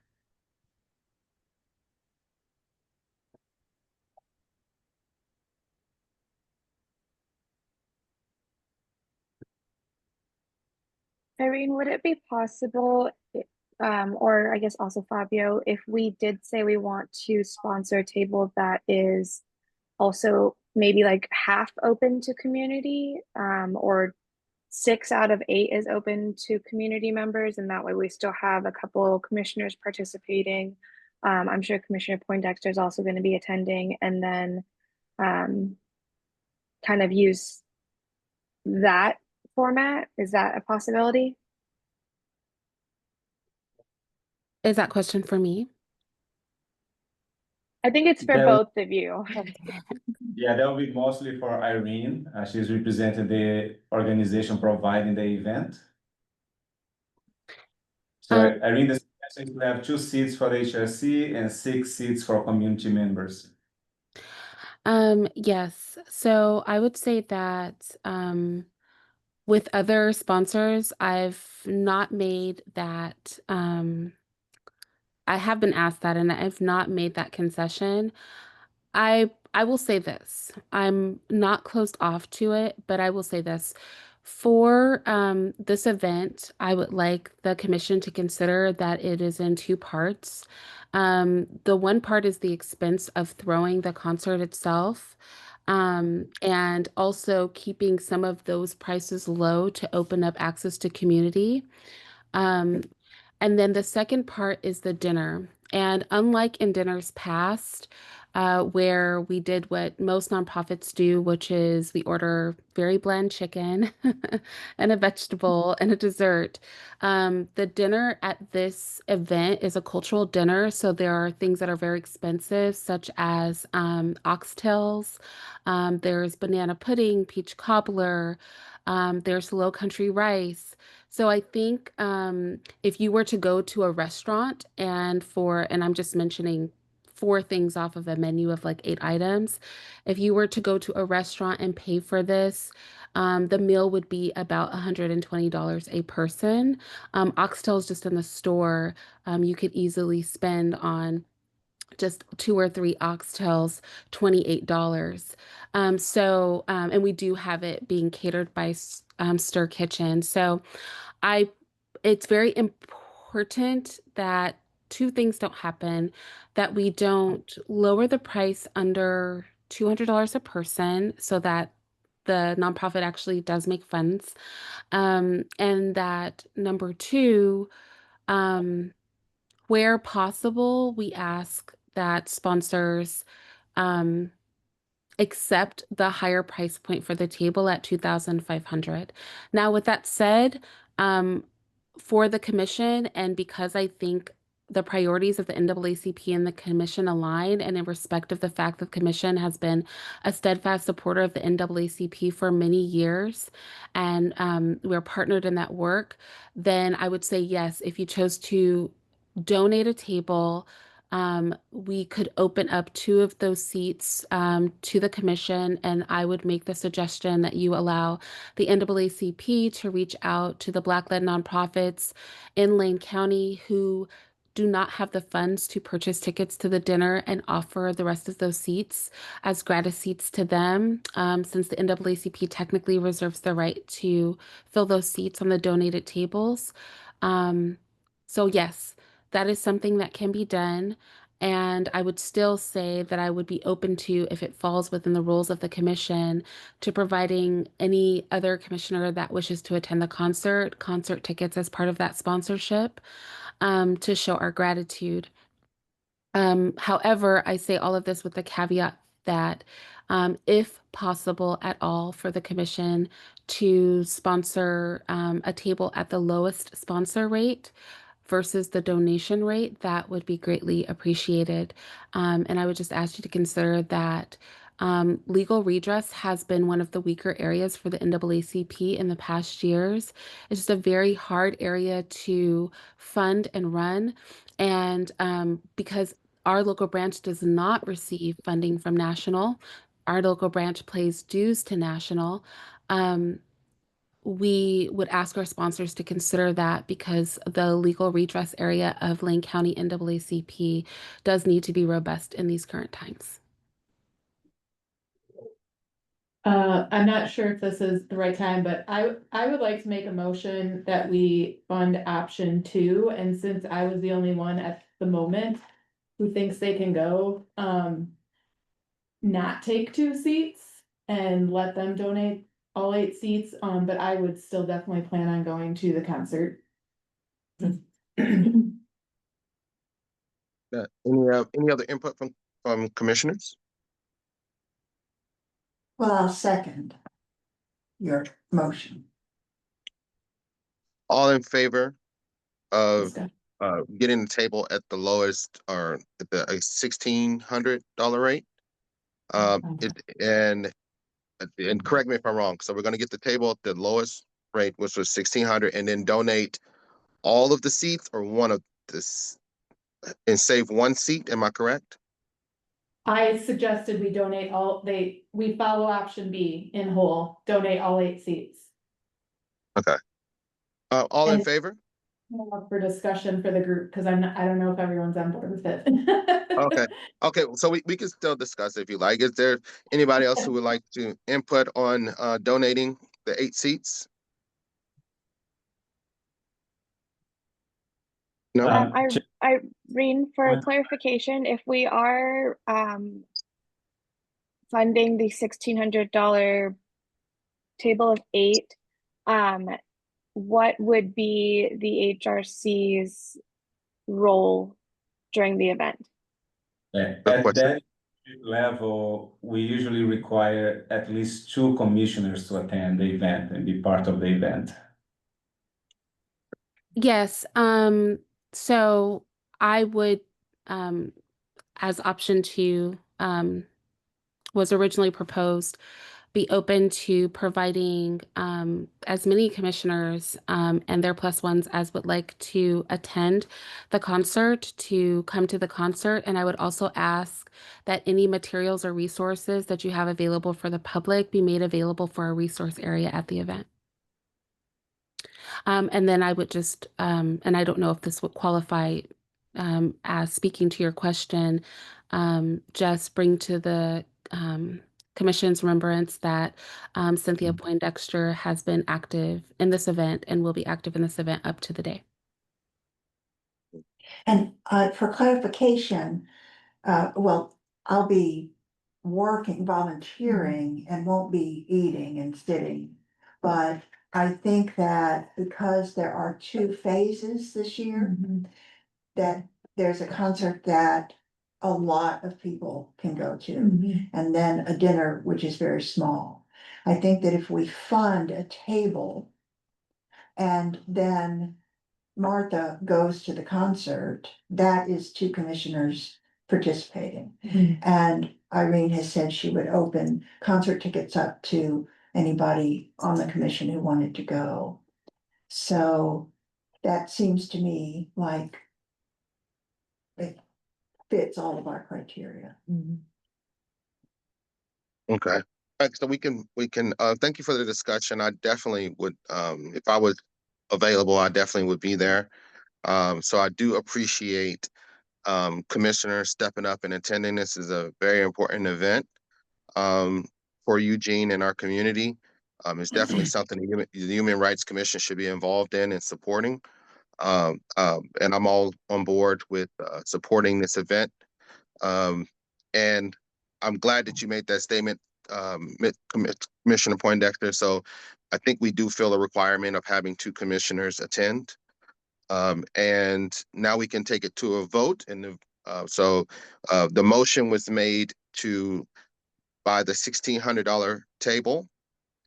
Irene, would it be possible, or I guess also Fabio, if we did say we want to sponsor a table that is also maybe like half open to community, or 6 out of 8 is open to community members, and that way we still have a couple commissioners participating. I'm sure Commissioner Poindexter is also going to be attending, and then kind of use that format. Is that a possibility? Is that question for me? I think it's for That- both of you. Yeah, that will be mostly for Irene. She's representing the organization providing the event. So Irene, the suggestion is to have 2 seats for the HRC and 6 seats for community members. Yes. So I would say that with other sponsors, I've not made that. I have been asked that, and I've not made that concession. I will say this. I'm not closed off to it, but I will say this. For this event, I would like the commission to consider that it is in 2 parts. The one part is the expense of throwing the concert itself, and also keeping some of those prices low to open up access to community. And then the second part is the dinner. And unlike in dinners past, where we did what most nonprofits do, which is we order very bland chicken and a vegetable and a dessert. The dinner at this event is a cultural dinner, so there are things that are very expensive, such as oxtails. There's banana pudding, peach cobbler. There's low country rice. So I think if you were to go to a restaurant and I'm just mentioning 4 things off of a menu of like 8 items, if you were to go to a restaurant and pay for this, the meal would be about $120 a person. Oxtails just in the store, you could easily spend on just 2 or 3 oxtails, $28. And we do have it being catered by Stir Kitchen. So it's very important that 2 things don't happen, that we don't lower the price under $200 a person so that the nonprofit actually does make funds. And that number 2, where possible, we ask that sponsors accept the higher price point for the table at 2,500. Now, with that said, for the commission, and because I think the priorities of the NAACP and the commission align, and in respect of the fact that the commission has been a steadfast supporter of the NAACP for many years, and we're partnered in that work, then I would say yes, if you chose to donate a table, we could open up 2 of those seats to the commission, and I would make the suggestion that you allow the NAACP to reach out to the Black-led nonprofits in Lane County who do not have the funds to purchase tickets to the dinner, and offer the rest of those seats as gratis seats to them, since the NAACP technically reserves the right to fill those seats on the donated tables. So yes, that is something that can be done. And I would still say that I would be open to, if it falls within the rules of the commission, to providing any other commissioner that wishes to attend the concert tickets as part of that sponsorship, to show our gratitude. However, I say all of this with the caveat that if possible at all for the commission to sponsor a table at the lowest sponsor rate versus the donation rate, that would be greatly appreciated. And I would just ask you to consider that legal redress has been one of the weaker areas for the NAACP in the past years. It's just a very hard area to fund and run. And because our local branch does not receive funding from national, our local branch pays dues to national. We would ask our sponsors to consider that, because the legal redress area of Lane County NAACP does need to be robust in these current times. I'm not sure if this is the right time, but I would like to make a motion that we fund option 2, and since I was the only one at the moment who thinks they can go, not take 2 seats and let them donate all 8 seats, but I would still definitely plan on going to the concert. Any other input from commissioners? Well, I'll second your motion. All in favor of Discussion. getting the table at the lowest, or at the $1,600 rate? And correct me if I'm wrong, so we're gonna get the table at the lowest rate, which was 1,600, and then donate all of the seats, or one of this, and save 1 seat, am I correct? I suggested we donate we follow option B in whole, donate all 8 seats. Okay. All in And- favor? For discussion for the group, because I don't know if everyone's on board with it. Okay, so we can still discuss if you like. Is there anybody else who would like to input on donating the 8 seats? No? Irene, for What? clarification, if we are funding the $1,600 table of 8, what would be the HRC's role during the event? At question. that level, we usually require at least 2 commissioners to attend the event and be part of the event. Yes, so I would, as option 2 was originally proposed, be open to providing as many commissioners and their +1s as would like to attend the concert to come to the concert. And I would also ask that any materials or resources that you have available for the public be made available for a resource area at the event. And then I would just, and I don't know if this would qualify as speaking to your question, just bring to the Commission's remembrance that Cynthia Poindexter has been active in this event and will be active in this event up to the day. And for clarification, well, I'll be volunteering and won't be eating and sitting. But I think that because there are 2 phases this year, that there's a concert that a lot of people can go to, and then a dinner, which is very small. I think that if we fund a table and then Martha goes to the concert, that is two commissioners participating. And Irene has said she would open concert tickets up to anybody on the commission who wanted to go. So that seems to me like it fits all of our criteria. Okay. So we can, thank you for the discussion. I definitely would, if I was available, I definitely would be there. So I do appreciate, commissioners stepping up and attending. This is a very important event, for Eugene and our community. It's definitely something the Human Rights Commission should be involved in and supporting. And I'm all on board with, supporting this event. And I'm glad that you made that statement, Commissioner Poindexter. So I think we do feel a requirement of having two commissioners attend. And now we can take it to a vote. And the motion was made to buy the $1,600 table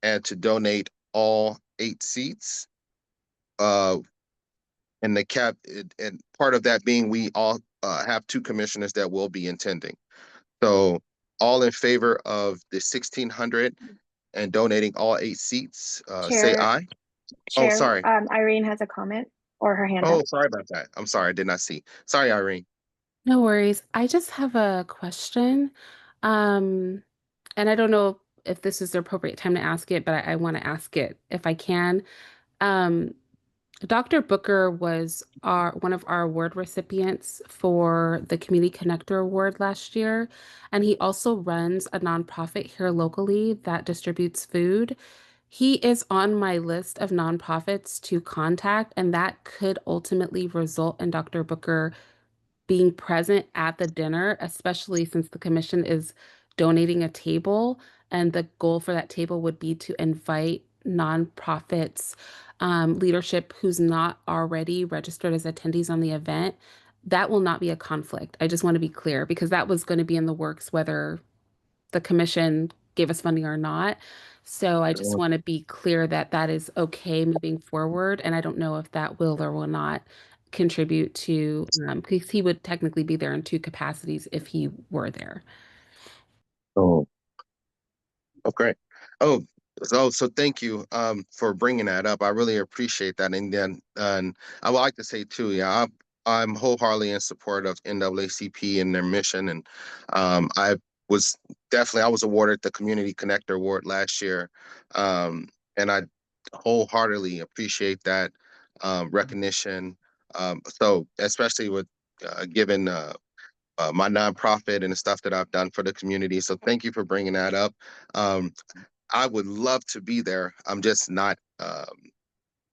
and to donate all 8 seats. And the cap, and part of that being we all have two commissioners that will be attending. So all in favor of the 1,600 and donating all 8 seats, say Chair, aye. Oh, Chair, sorry. Irene has a comment or her hand Oh, up. sorry about that. I'm sorry, I did not see. Sorry, Irene. No worries. I just have a question. And I don't know if this is the appropriate time to ask it, but I want to ask it if I can. Dr. Booker was one of our award recipients for the Community Connector Award last year, and he also runs a nonprofit here locally that distributes food. He is on my list of nonprofits to contact, and that could ultimately result in Dr. Booker being present at the dinner, especially since the commission is donating a table, and the goal for that table would be to invite nonprofits, leadership who's not already registered as attendees on the event. That will not be a conflict. I just want to be clear because that was going to be in the works whether the commission gave us funding or not. So I just want to be clear that that is okay moving forward. And I don't know if that will or will not contribute to, because he would technically be there in 2 capacities if he were there. Oh, okay. So thank you for bringing that up. I really appreciate that. And I would like to say too, yeah, I'm wholeheartedly in support of NAACP and their mission. And I was awarded the Community Connector Award last year. And I wholeheartedly appreciate that recognition. So especially with given my nonprofit and the stuff that I've done for the community. So thank you for bringing that up. I would love to be there. I'm just not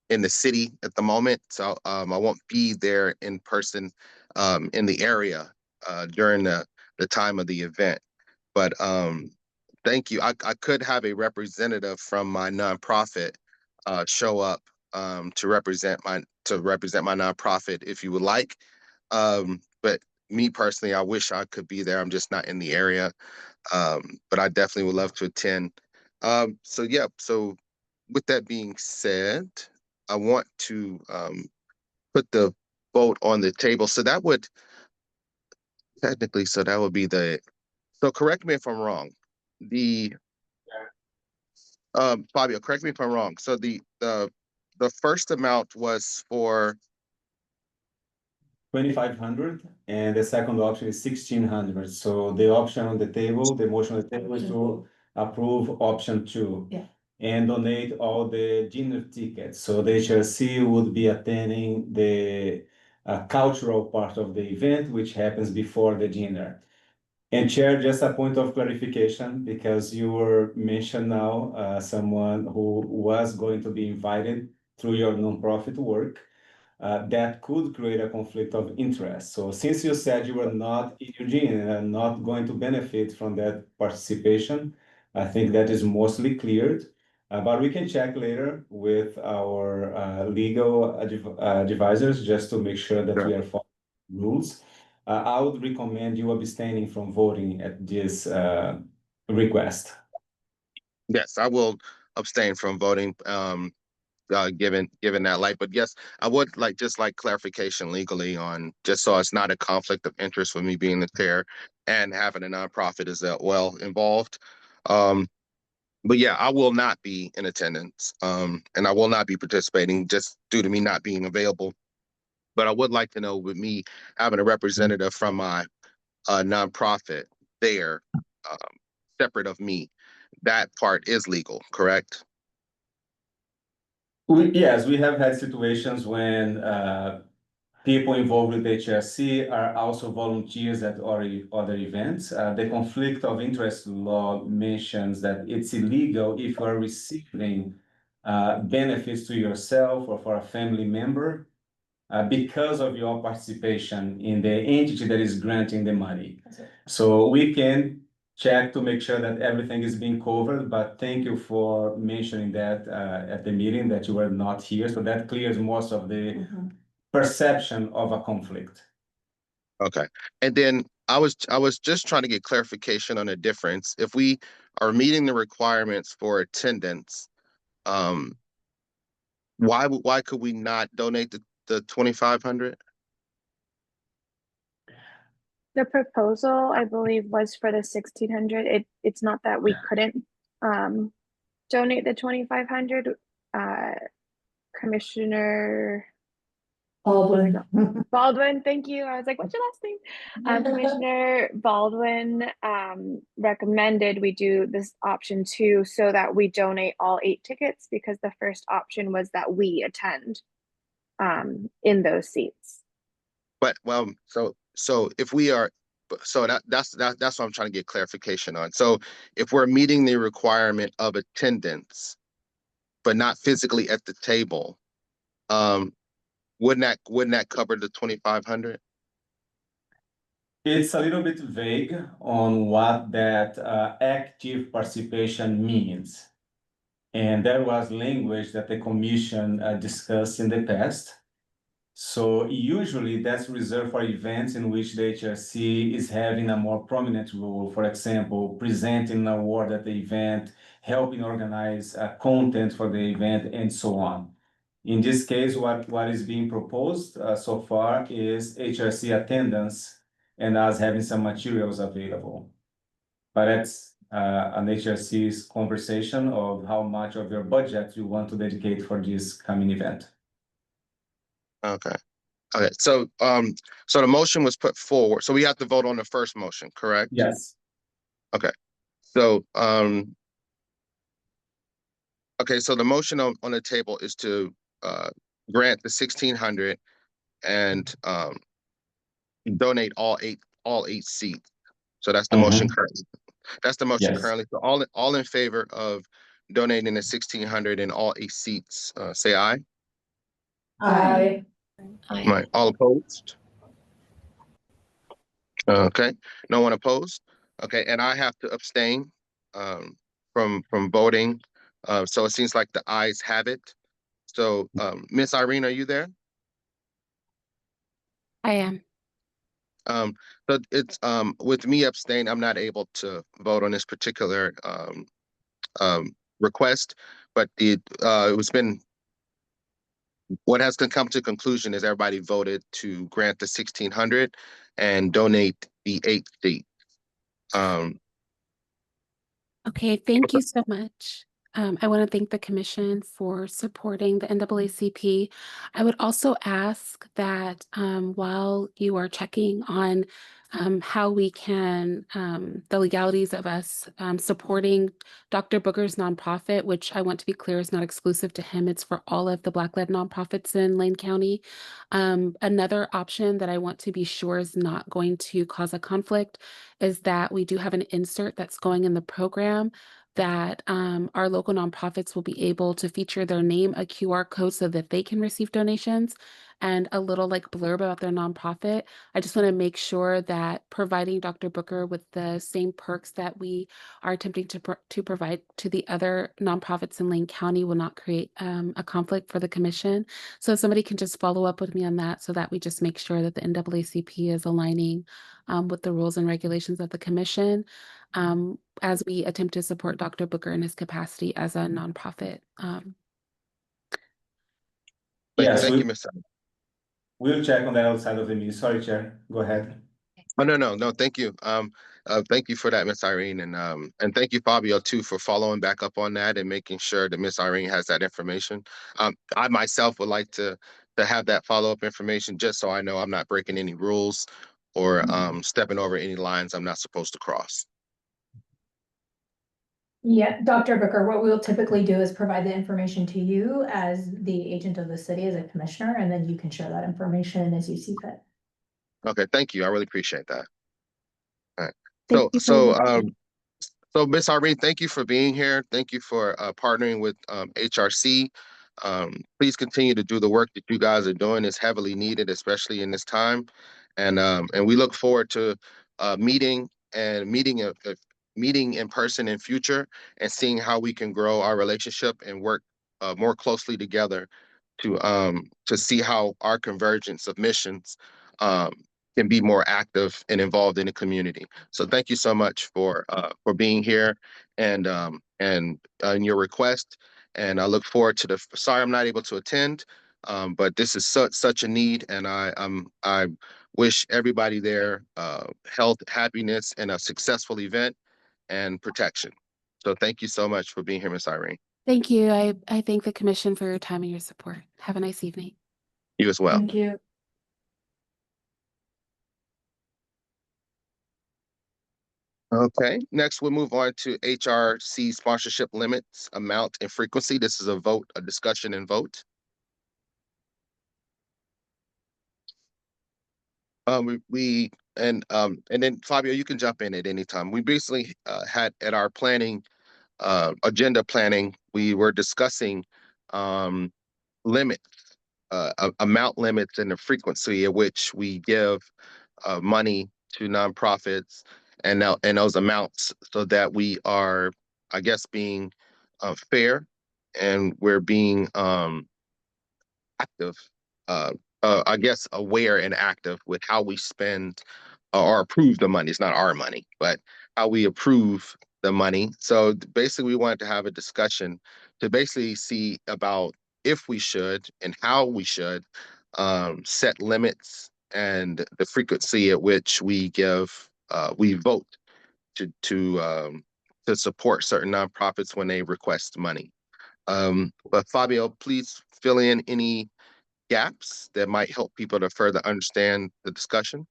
in the city at the moment, so I won't be there in person in the area during the time of the event. But thank you. I could have a representative from my nonprofit show up to represent my nonprofit if you would like. But me personally, I wish I could be there. I'm just not in the area. But I definitely would love to attend. So with that being said, I want to put the vote on the table. So that would technically, so correct me if I'm wrong. Fabio, correct me if I'm wrong. So the first amount was for 2,500, and the second option is 1,600. So the option on the table, the motion on the table is to approve option 2. Yeah. And donate all the dinner tickets. So the HRC would be attending the cultural part of the event, which happens before the dinner. And Chair, just a point of clarification, because you were mentioned now, someone who was going to be invited through your nonprofit work. That could create a conflict of interest. So since you said you were not in Eugene and not going to benefit from that participation, I think that is mostly cleared. But we can check later with our legal advisors just to make sure that we are following rules. I would recommend you abstaining from voting at this request. Yes, I will abstain from voting, given that light. But yes, I would just like clarification legally on, just so it's not a conflict of interest with me being the chair and having a nonprofit as well involved. But yeah, I will not be in attendance, and I will not be participating just due to me not being available. But I would like to know, with me having a representative from my nonprofit there, separate of me, that part is legal, correct? Yes, we have had situations when people involved with HRC are also volunteers at other events. The conflict of interest law mentions that it's illegal if you are receiving benefits to yourself or for a family member because of your participation in the entity that is granting the money. So we can check to make sure that everything is being covered, but thank you for mentioning that at the meeting that you were not here. So that clears most of the perception of a conflict. Okay. And then I was just trying to get clarification on the difference. If we are meeting the requirements for attendance, why could we not donate the 2,500? The proposal, I believe, was for the 1,600. It's not that we couldn't donate the 2,500. Commissioner Baldwin, thank you. I was like, what's your last name? Commissioner Baldwin recommended we do this option 2 so that we donate all 8 tickets, because the first option was that we attend in those seats. But well, so if we are, so that's what I'm trying to get clarification on. So if we're meeting the requirement of attendance, but not physically at the table, wouldn't that cover the 2,500? It's a little bit vague on what that active participation means. And there was language that the commission discussed in the past. So usually that's reserved for events in which the HRC is having a more prominent role. For example, presenting an award at the event, helping organize content for the event, and so on. In this case, what is being proposed so far is HRC attendance and us having some materials available. But that's an HRC's conversation of how much of your budget you want to dedicate for this coming event. Okay. Okay. So so the motion was put forward. So we have to vote on the first motion, correct? Yes. Okay. So okay, so the motion on the table is to grant the 1,600 and donate all eight seats. So that's the motion currently. That's the motion currently. So all in favor of donating the 1,600 and all 8 seats, say aye. Aye. Right. All opposed? Okay. No one opposed? Okay. And I have to abstain from voting. So it seems like the ayes have it. So Miss Irene, are you there? I am. So it's with me abstain, I'm not able to vote on this particular request, but it was been, what has come to conclusion is everybody voted to grant the 1,600 and donate the 8 seats. Okay, thank you so much. I want to thank the commission for supporting the NAACP. I would also ask that while you are checking on how we can, the legalities of us supporting Dr. Booker's nonprofit, which I want to be clear is not exclusive to him, it's for all of the Black-led nonprofits in Lane County. Another option that I want to be sure is not going to cause a conflict is that we do have an insert that's going in the program that our local nonprofits will be able to feature their name, a QR code so that they can receive donations, and a little like blurb about their nonprofit. I just want to make sure that providing Dr. Booker with the same perks that we are attempting to provide to the other nonprofits in Lane County will not create a conflict for the commission. So if somebody can just follow up with me on that so that we just make sure that the NAACP is aligning with the rules and regulations of the commission as we attempt to support Dr. Booker in his capacity as a nonprofit. Yes, Thank you, Ms. we'll check on that outside of the meeting. Sorry, Chair, go ahead. Oh, no, thank you. Thank you for that, Miss Irene, and thank you, Fabio, too, for following back up on that and making sure that Miss Irene has that information. I myself would like to have that follow-up information just so I know I'm not breaking any rules or stepping over any lines I'm not supposed to cross. Yeah, Dr. Booker, what we'll typically do is provide the information to you as the agent of the city, as a commissioner, and then you can share that information as you see fit. Okay, thank you. I really appreciate that. All right. Thank you for listening. So Ms. Irene, thank you for being here. Thank you for partnering with HRC. Please continue to do the work that you guys are doing. It's heavily needed, especially in this time. And we look forward to meeting in person in future and seeing how we can grow our relationship and work more closely together to see how our convergence of missions can be more active and involved in the community. So thank you so much for being here and your request. And I look forward to sorry I'm not able to attend, but this is such a need, and I wish everybody there health, happiness, and a successful event and protection. So thank you so much for being here, Ms. Irene. Thank you. I thank the commission for your time and your support. Have a nice evening. You as well. Thank you. Okay, next we'll move on to HRC sponsorship limits, amount, and frequency. This is a discussion and vote. And then Fabio, you can jump in at any time. We basically had at our planning, agenda planning, we were discussing limits, amount limits and the frequency at which we give money to nonprofits and those amounts so that we are, I guess, being fair and we're being active, I guess, aware and active with how we spend or approve the money. It's not our money, but how we approve the money. So basically, we wanted to have a discussion to basically see about if we should and how we should set limits and the frequency at which we vote to support certain nonprofits when they request money. But Fabio, please fill in any gaps that might help people to further understand the discussion.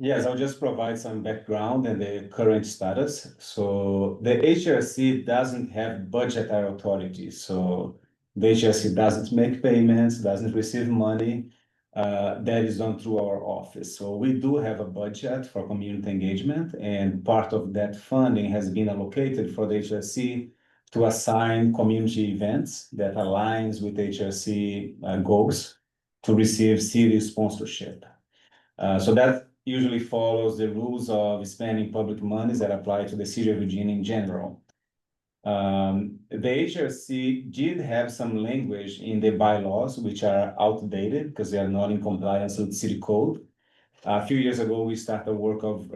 Yes, I'll just provide some background and the current status. So the HRC doesn't have budgetary authority. So the HRC doesn't make payments, doesn't receive money. That is done through our office. So we do have a budget for community engagement, and part of that funding has been allocated for the HRC to assign community events that aligns with HRC goals to receive city sponsorship. So that usually follows the rules of spending public monies that apply to the city of Eugene in general. The HRC did have some language in the bylaws which are outdated because they are not in compliance with city code. A few years ago, we started work of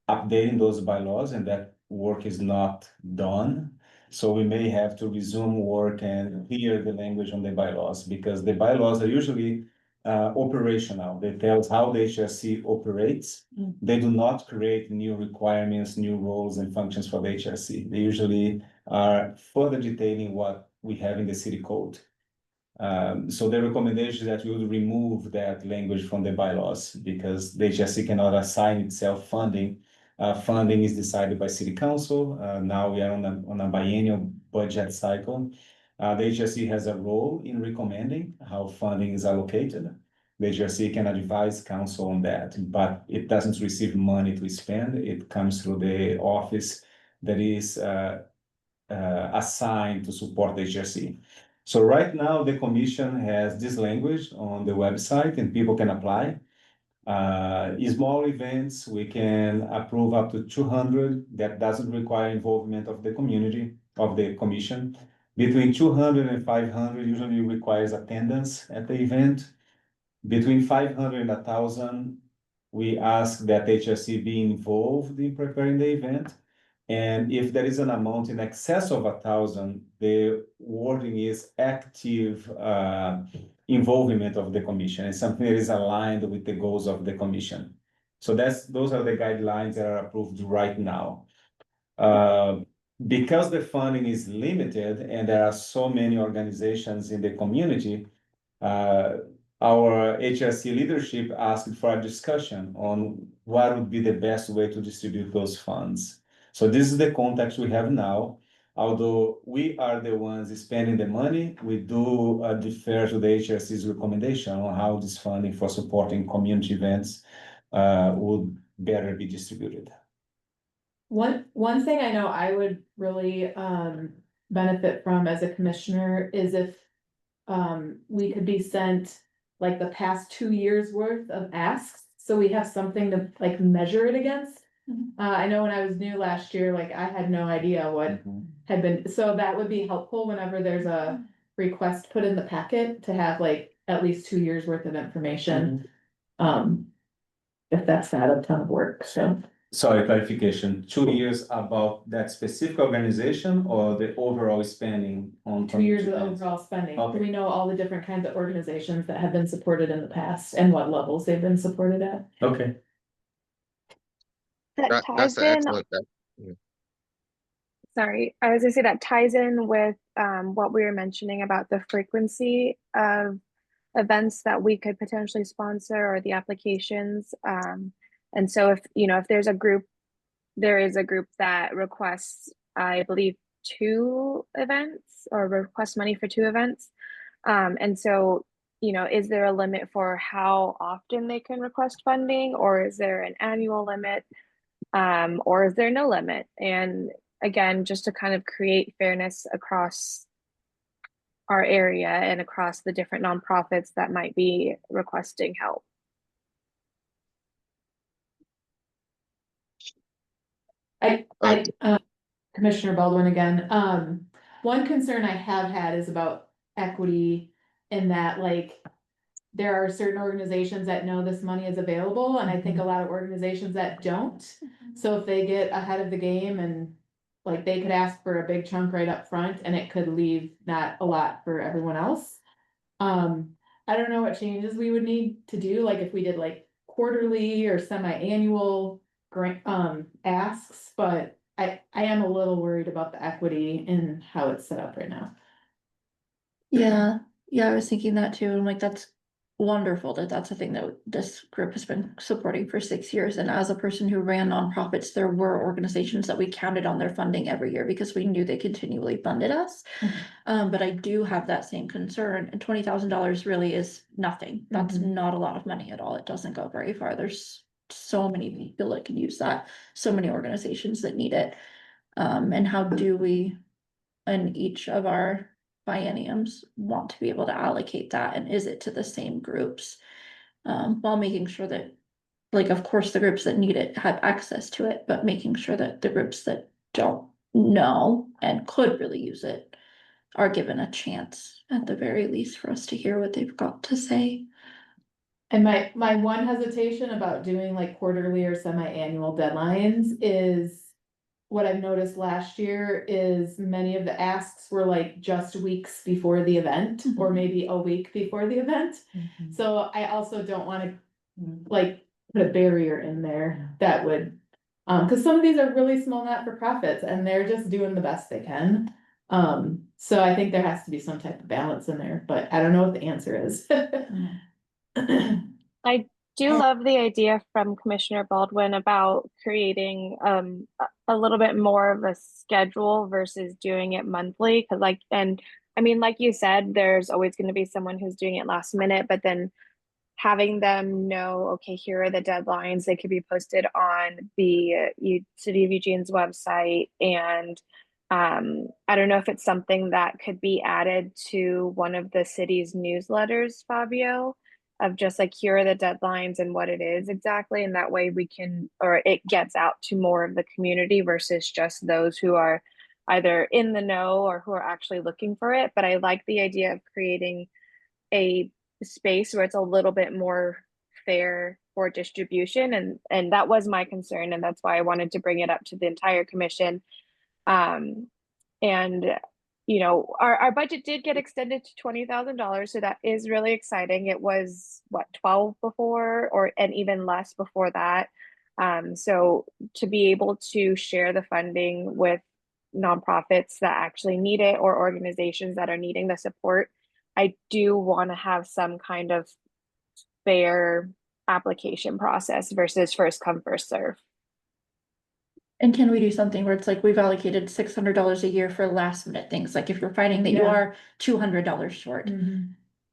updating those bylaws, and that work is not done. So we may have to resume work and clear the language on the bylaws, because the bylaws are usually operational. They tell us how the HRC operates. They do not create new requirements, new roles and functions for the HRC. They usually are further detailing what we have in the city code. So the recommendation is that we would remove that language from the bylaws, because the HRC cannot assign itself funding. Funding is decided by city council. Now we are on a biennial budget cycle. The HRC has a role in recommending how funding is allocated. The HRC can advise council on that, but it doesn't receive money to spend. It comes through the office that is assigned to support the HRC. So right now, the commission has this language on the website and people can apply. Small events, we can approve up to 200. That doesn't require involvement of the community, of the commission. Between 200 and 500 usually requires attendance at the event. Between 500 and 1,000, we ask that HRC be involved in preparing the event. And if there is an amount in excess of 1,000, the wording is active involvement of the commission and something that is aligned with the goals of the commission. So those are the guidelines that are approved right now. Because the funding is limited and there are so many organizations in the community, our HRC leadership asked for a discussion on what would be the best way to distribute those funds. So this is the context we have now. Although we are the ones spending the money, we do defer to the HRC's recommendation on how this funding for supporting community events would better be distributed. One thing I know I would really benefit from as a commissioner is if we could be sent like the past 2 years worth of asks, so we have something to like measure it against. I know when I was new last year, like I had no idea what had been, so that would be helpful whenever there's a request put in the packet to have like at least 2 years worth of information. If that's not a ton of work, so. Sorry, clarification, 2 years about that specific organization or the overall spending on? 2 years of community events? overall spending. Okay. We know all the different kinds of organizations that have been supported in the past and what levels they've been supported at. Okay. That That's ties an in, excellent. sorry, I was gonna say that ties in with what we were mentioning about the frequency of events that we could potentially sponsor or the applications. And so if, you know, if there is a group that requests, I believe, 2 events or requests money for 2 events. And so, you know, is there a limit for how often they can request funding, or is there an annual limit? Or is there no limit? And again, just to kind of create fairness across our area and across the different nonprofits that might be requesting help. Commissioner Baldwin again, one concern I have had is about equity in that like there are certain organizations that know this money is available, and I think a lot of organizations that don't. So if they get ahead of the game and like they could ask for a big chunk right up front and it could leave not a lot for everyone else. I don't know what changes we would need to do, like if we did like quarterly or semi-annual grant asks, but I am a little worried about the equity in how it's set up right now. Yeah, I was thinking that too. I'm like, that's wonderful that that's a thing that this group has been supporting for 6 years. And as a person who ran nonprofits, there were organizations that we counted on their funding every year because we knew they continually funded us. But I do have that same concern, and $20,000 really is nothing. That's not a lot of money at all. It doesn't go very far. There's so many people that can use that, so many organizations that need it. And how do we, in each of our bienniums, want to be able to allocate that, and is it to the same groups, while making sure that, like, of course, the groups that need it have access to it, but making sure that the groups that don't know and could really use it are given a chance at the very least for us to hear what they've got to say. And my one hesitation about doing like quarterly or semi-annual deadlines is what I've noticed last year is many of the asks were like just weeks before the event or maybe a week before the event. So I also don't want to like put a barrier in there that would, because some of these are really small not-for-profits and they're just doing the best they can. So I think there has to be some type of balance in there, but I don't know what the answer is. I do love the idea from Commissioner Baldwin about creating a little bit more of a schedule versus doing it monthly. Because like you said, there's always going to be someone who's doing it last minute, but then having them know, okay, here are the deadlines. They could be posted on the City of Eugene's website. And I don't know if it's something that could be added to one of the city's newsletters, Fabio, of just like, here are the deadlines and what it is exactly. And that way we can, or it gets out to more of the community versus just those who are either in the know or who are actually looking for it. But I like the idea of creating a space where it's a little bit more fair for distribution, and that was my concern, and that's why I wanted to bring it up to the entire commission. And you know, our budget did get extended to $20,000, so that is really exciting. It was what, 12 before, or and even less before that. So to be able to share the funding with nonprofits that actually need it or organizations that are needing the support, I do want to have some kind of fair application process versus first come, first serve. And can we do something where it's like we've allocated $600 a year for last minute things? Like if you're finding that you Yeah. are $200 short,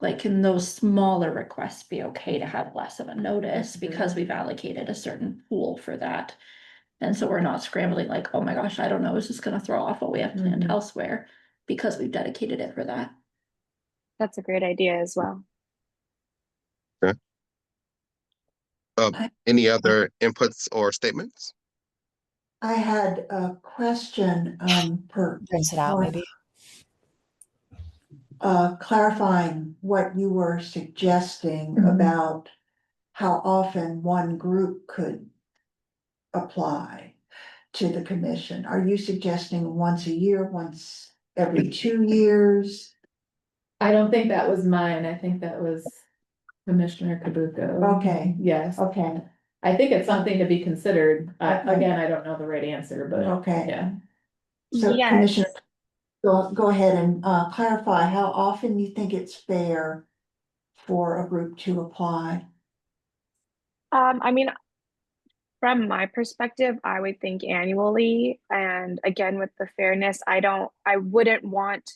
like can those smaller requests be okay to have less of a notice because we've allocated a certain pool for that? And so we're not scrambling like, oh my gosh, I don't know, is this gonna throw off what we have planned elsewhere because we've dedicated it for that? That's a great idea as well. Any other inputs or statements? I had a question, Rinse it out, maybe. clarifying what you were suggesting about how often one group could apply to the commission. Are you suggesting once a year, once every 2 years? I don't think that was mine. I think that was Commissioner Kabuko. Okay. Yes. Okay, I think it's something to be considered. Okay. Again, I don't know the right answer, but okay. yeah. So Yes. Commissioner, go ahead and clarify how often you think it's fair for a group to apply. I mean, from my perspective, I would think annually. And again, with the fairness, I wouldn't want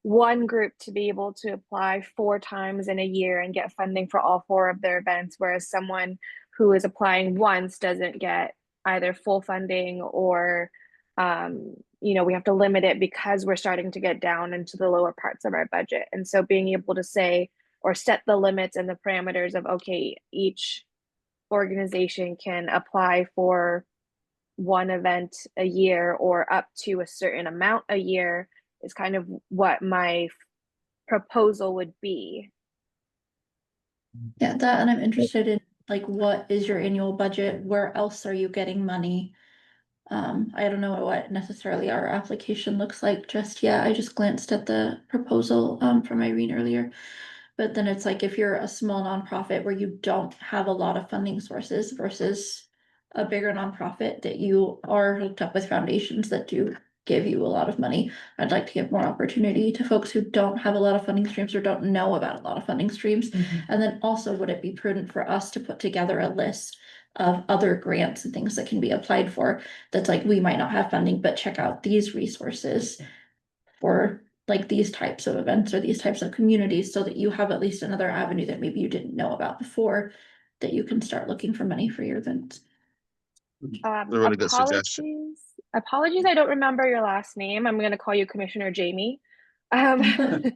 one group to be able to apply 4 times in a year and get funding for all 4 of their events, whereas someone who is applying once doesn't get either full funding or, you know, we have to limit it because we're starting to get down into the lower parts of our budget. And so being able to say, or set the limits and the parameters of, okay, each organization can apply for 1 event a year or up to a certain amount a year is kind of what my proposal would be. Yeah, that, and I'm interested in like, what is your annual budget? Where else are you getting money? I don't know what necessarily our application looks like just yet. I just glanced at the proposal from Irene earlier. But then it's like if you're a small nonprofit where you don't have a lot of funding sources versus a bigger nonprofit that you are hooked up with foundations that do give you a lot of money, I'd like to give more opportunity to folks who don't have a lot of funding streams or don't know about a lot of funding streams. And then also, would it be prudent for us to put together a list of other grants and things that can be applied for? That's like, we might not have funding, but check out these resources for like these types of events or these types of communities, so that you have at least another avenue that maybe you didn't know about before, that you can start looking for money for your events. A really good suggestion. Apologies, I don't remember your last name. I'm going to call you Commissioner Jamie. But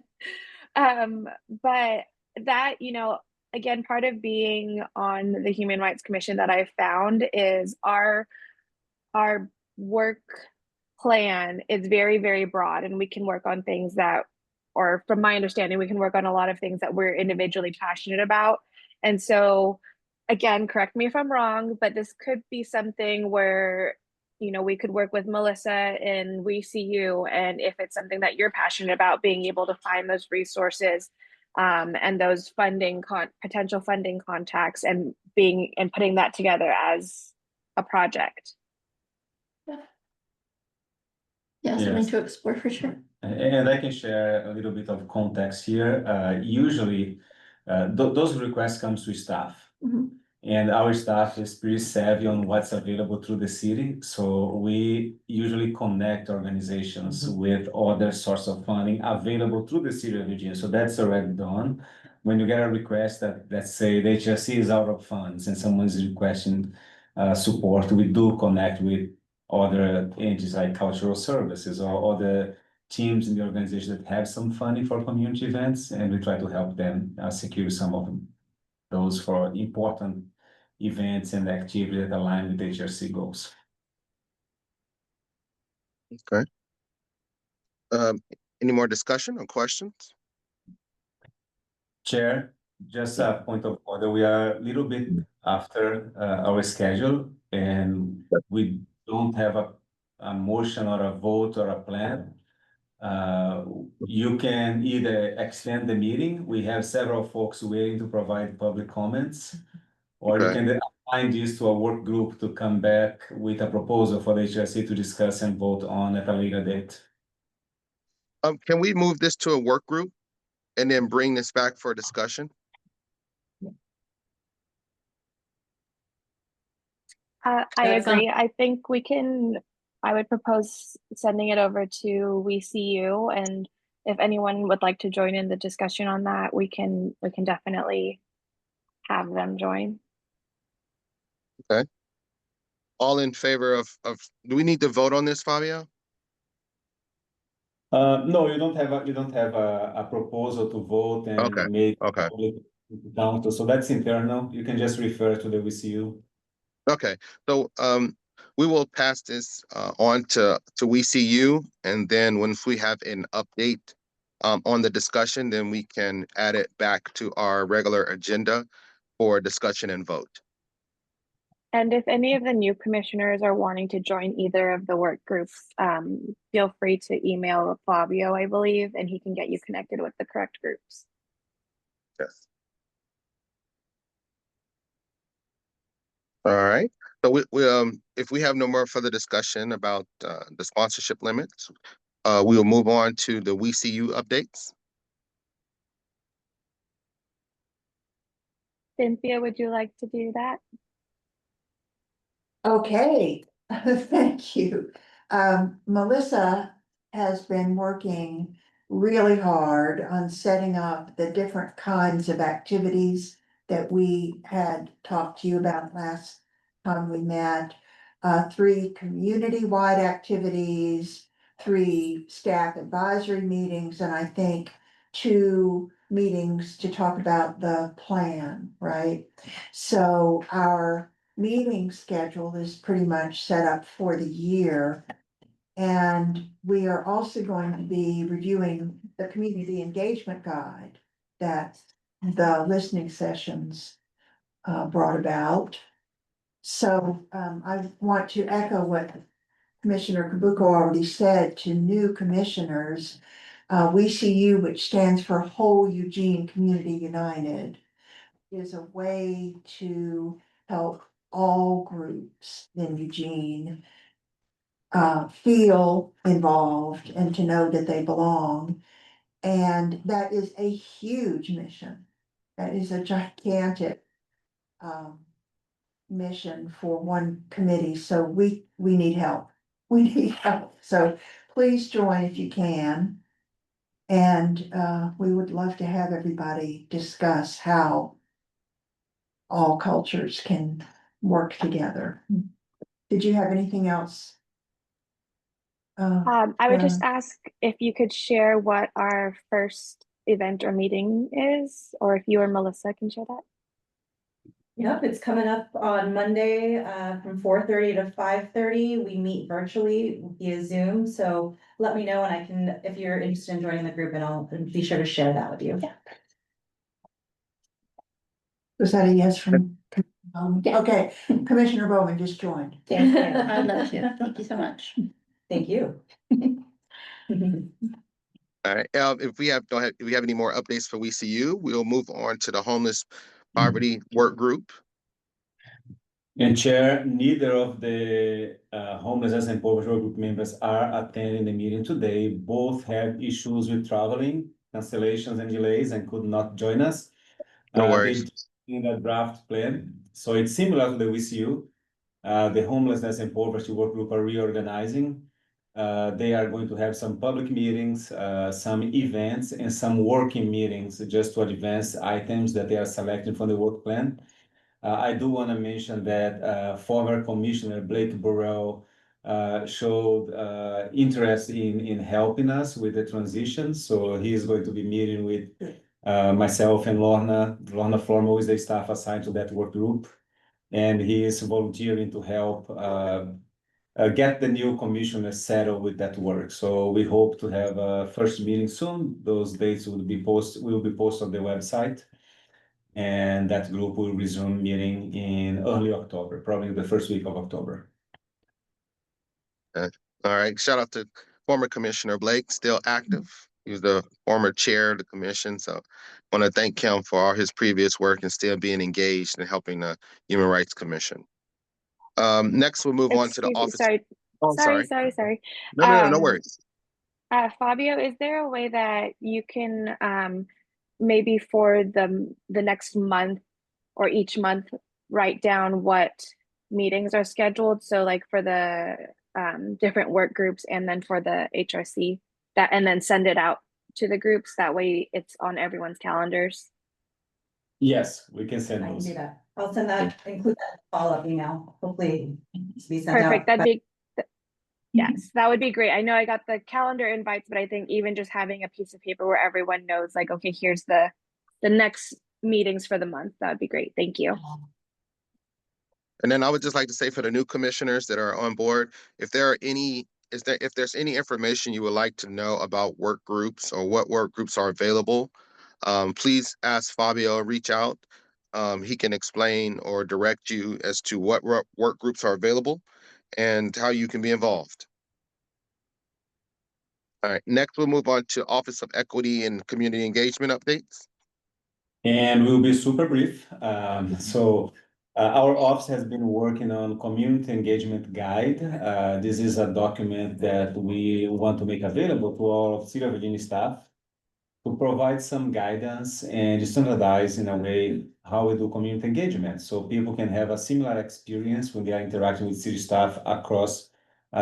that, you know, again, part of being on the Human Rights Commission that I found is our work plan is very, very broad, and we can work on things that, or from my understanding, we can work on a lot of things that we're individually passionate about. And so, again, correct me if I'm wrong, but this could be something where, you know, we could work with Melissa and We See You, and if it's something that you're passionate about, being able to find those resources and those potential funding contacts, and putting that together as a project. Yeah, something to explore for sure. And I can share a little bit of context here. Usually, those requests come to staff. And our staff is pretty savvy on what's available through the city. So we usually connect organizations with other sources of funding available through the city of Eugene. So that's already done. when you get a request that, let's say, the HRC is out of funds and someone's requesting support, we do connect with other entities like cultural services or other teams in the organization that have some funding for community events, and we try to help them secure some of those for important events and activities that align with HRC goals. Okay. Any more discussion or questions? Chair, just a point of order, we are a little bit after our schedule, and we don't have a motion or a vote or a plan. You can either extend the meeting, we have several folks waiting to provide public comments, or you Okay. can assign this to a work group to come back with a proposal for the HRC to discuss and vote on at a later date. Can we move this to a work group and then bring this back for discussion? I That sounds- agree. I think I would propose sending it over to WeSeeU, and if anyone would like to join in the discussion on that, we can definitely have them join. All in favor of, do we need to vote on this, Fabio? No, you don't have a proposal to vote Okay, and make okay. public council, so that's internal. You can just refer to the WCU. Okay, so we will pass this on to WeSeeU, and then once we have an update on the discussion, then we can add it back to our regular agenda for discussion and vote. And if any of the new commissioners are wanting to join either of the work groups, feel free to email Fabio, I believe, and he can get you connected with the correct groups. Yes. All right, so we if we have no more further discussion about the sponsorship limits, we will move on to the WeSeeU updates. Cynthia, would you like to do that? Okay, thank you. Melissa has been working really hard on setting up the different kinds of activities that we had talked to you about last time we met. 3 community-wide activities, 3 staff advisory meetings, and I think 2 meetings to talk about the plan, right? So our meeting schedule is pretty much set up for the year. And we are also going to be reviewing the community engagement guide that the listening sessions brought about. So I want to echo what Commissioner Kabuko already said to new commissioners. WeSeeU, which stands for Whole Eugene Community United, is a way to help all groups in Eugene feel involved and to know that they belong. And that is a huge mission. That is a gigantic mission for one committee. So we need help. We need help. So please join if you can. And we would love to have everybody discuss how all cultures can work together. Did you have anything else? I would just ask if you could share what our first event or meeting is, or if you or Melissa can share that. Yep, it's coming up on Monday from 4:30 to 5:30. We meet virtually via Zoom, so let me know and I can, if you're interested in joining the group, and I'll be sure to share that with you. Yeah. Was that a yes from? Okay, Commissioner Bowman just joined. Thank you. I love you. Thank you so much. Thank you. All right, if we have any more updates for WeSeeU, we'll move on to the homeless poverty work group. And Chair, neither of the homelessness and poverty work group members are attending the meeting today. Both have issues with traveling, cancellations and delays, and could not join us. No worries. In the draft plan, so it's similar to the WCU. The homelessness and poverty work group are reorganizing. They are going to have some public meetings, some events, and some working meetings just to advance items that they are selecting from the work plan. I do want to mention that former Commissioner Blake Burrell showed interest in helping us with the transition. So he is going to be meeting with myself and Lorna Flormo is the staff assigned to that work group. And he is volunteering to help get the new commissioner settled with that work. So we hope to have a first meeting soon. Those dates will be posted on the website. And that group will resume meeting in early October, probably the first week of October. All right, shout out to former Commissioner Blake, still active. He was the former chair of the commission, so I want to thank him for all his previous work and still being engaged in helping the Human Rights Commission. Next, we'll move on to the Excuse me, office. sorry. Oh, Sorry. No worries. Fabio, is there a way that you can maybe for the next month or each month write down what meetings are scheduled? So like for the different work groups and then for the HRC and then send it out to the groups. That way it's on everyone's calendars. Yes, we can send I can those. do that. I'll send that, include that follow-up email, hopefully it's be sent out. Perfect, that'd be, yes, that would be great. I know I got the calendar invites, but I think even just having a piece of paper where everyone knows like, okay, here's the next meetings for the month, that would be great. Thank you. And then I would just like to say for the new commissioners that are on board, if there's any information you would like to know about work groups or what work groups are available, please ask Fabio, reach out. He can explain or direct you as to what work groups are available and how you can be involved. All right, next we'll move on to Office of Equity and Community Engagement updates. And we'll be super brief. Our office has been working on Community Engagement Guide. This is a document that we want to make available to all of City of Virginia staff to provide some guidance and standardize in a way how we do community engagement. So people can have a similar experience when they are interacting with city staff across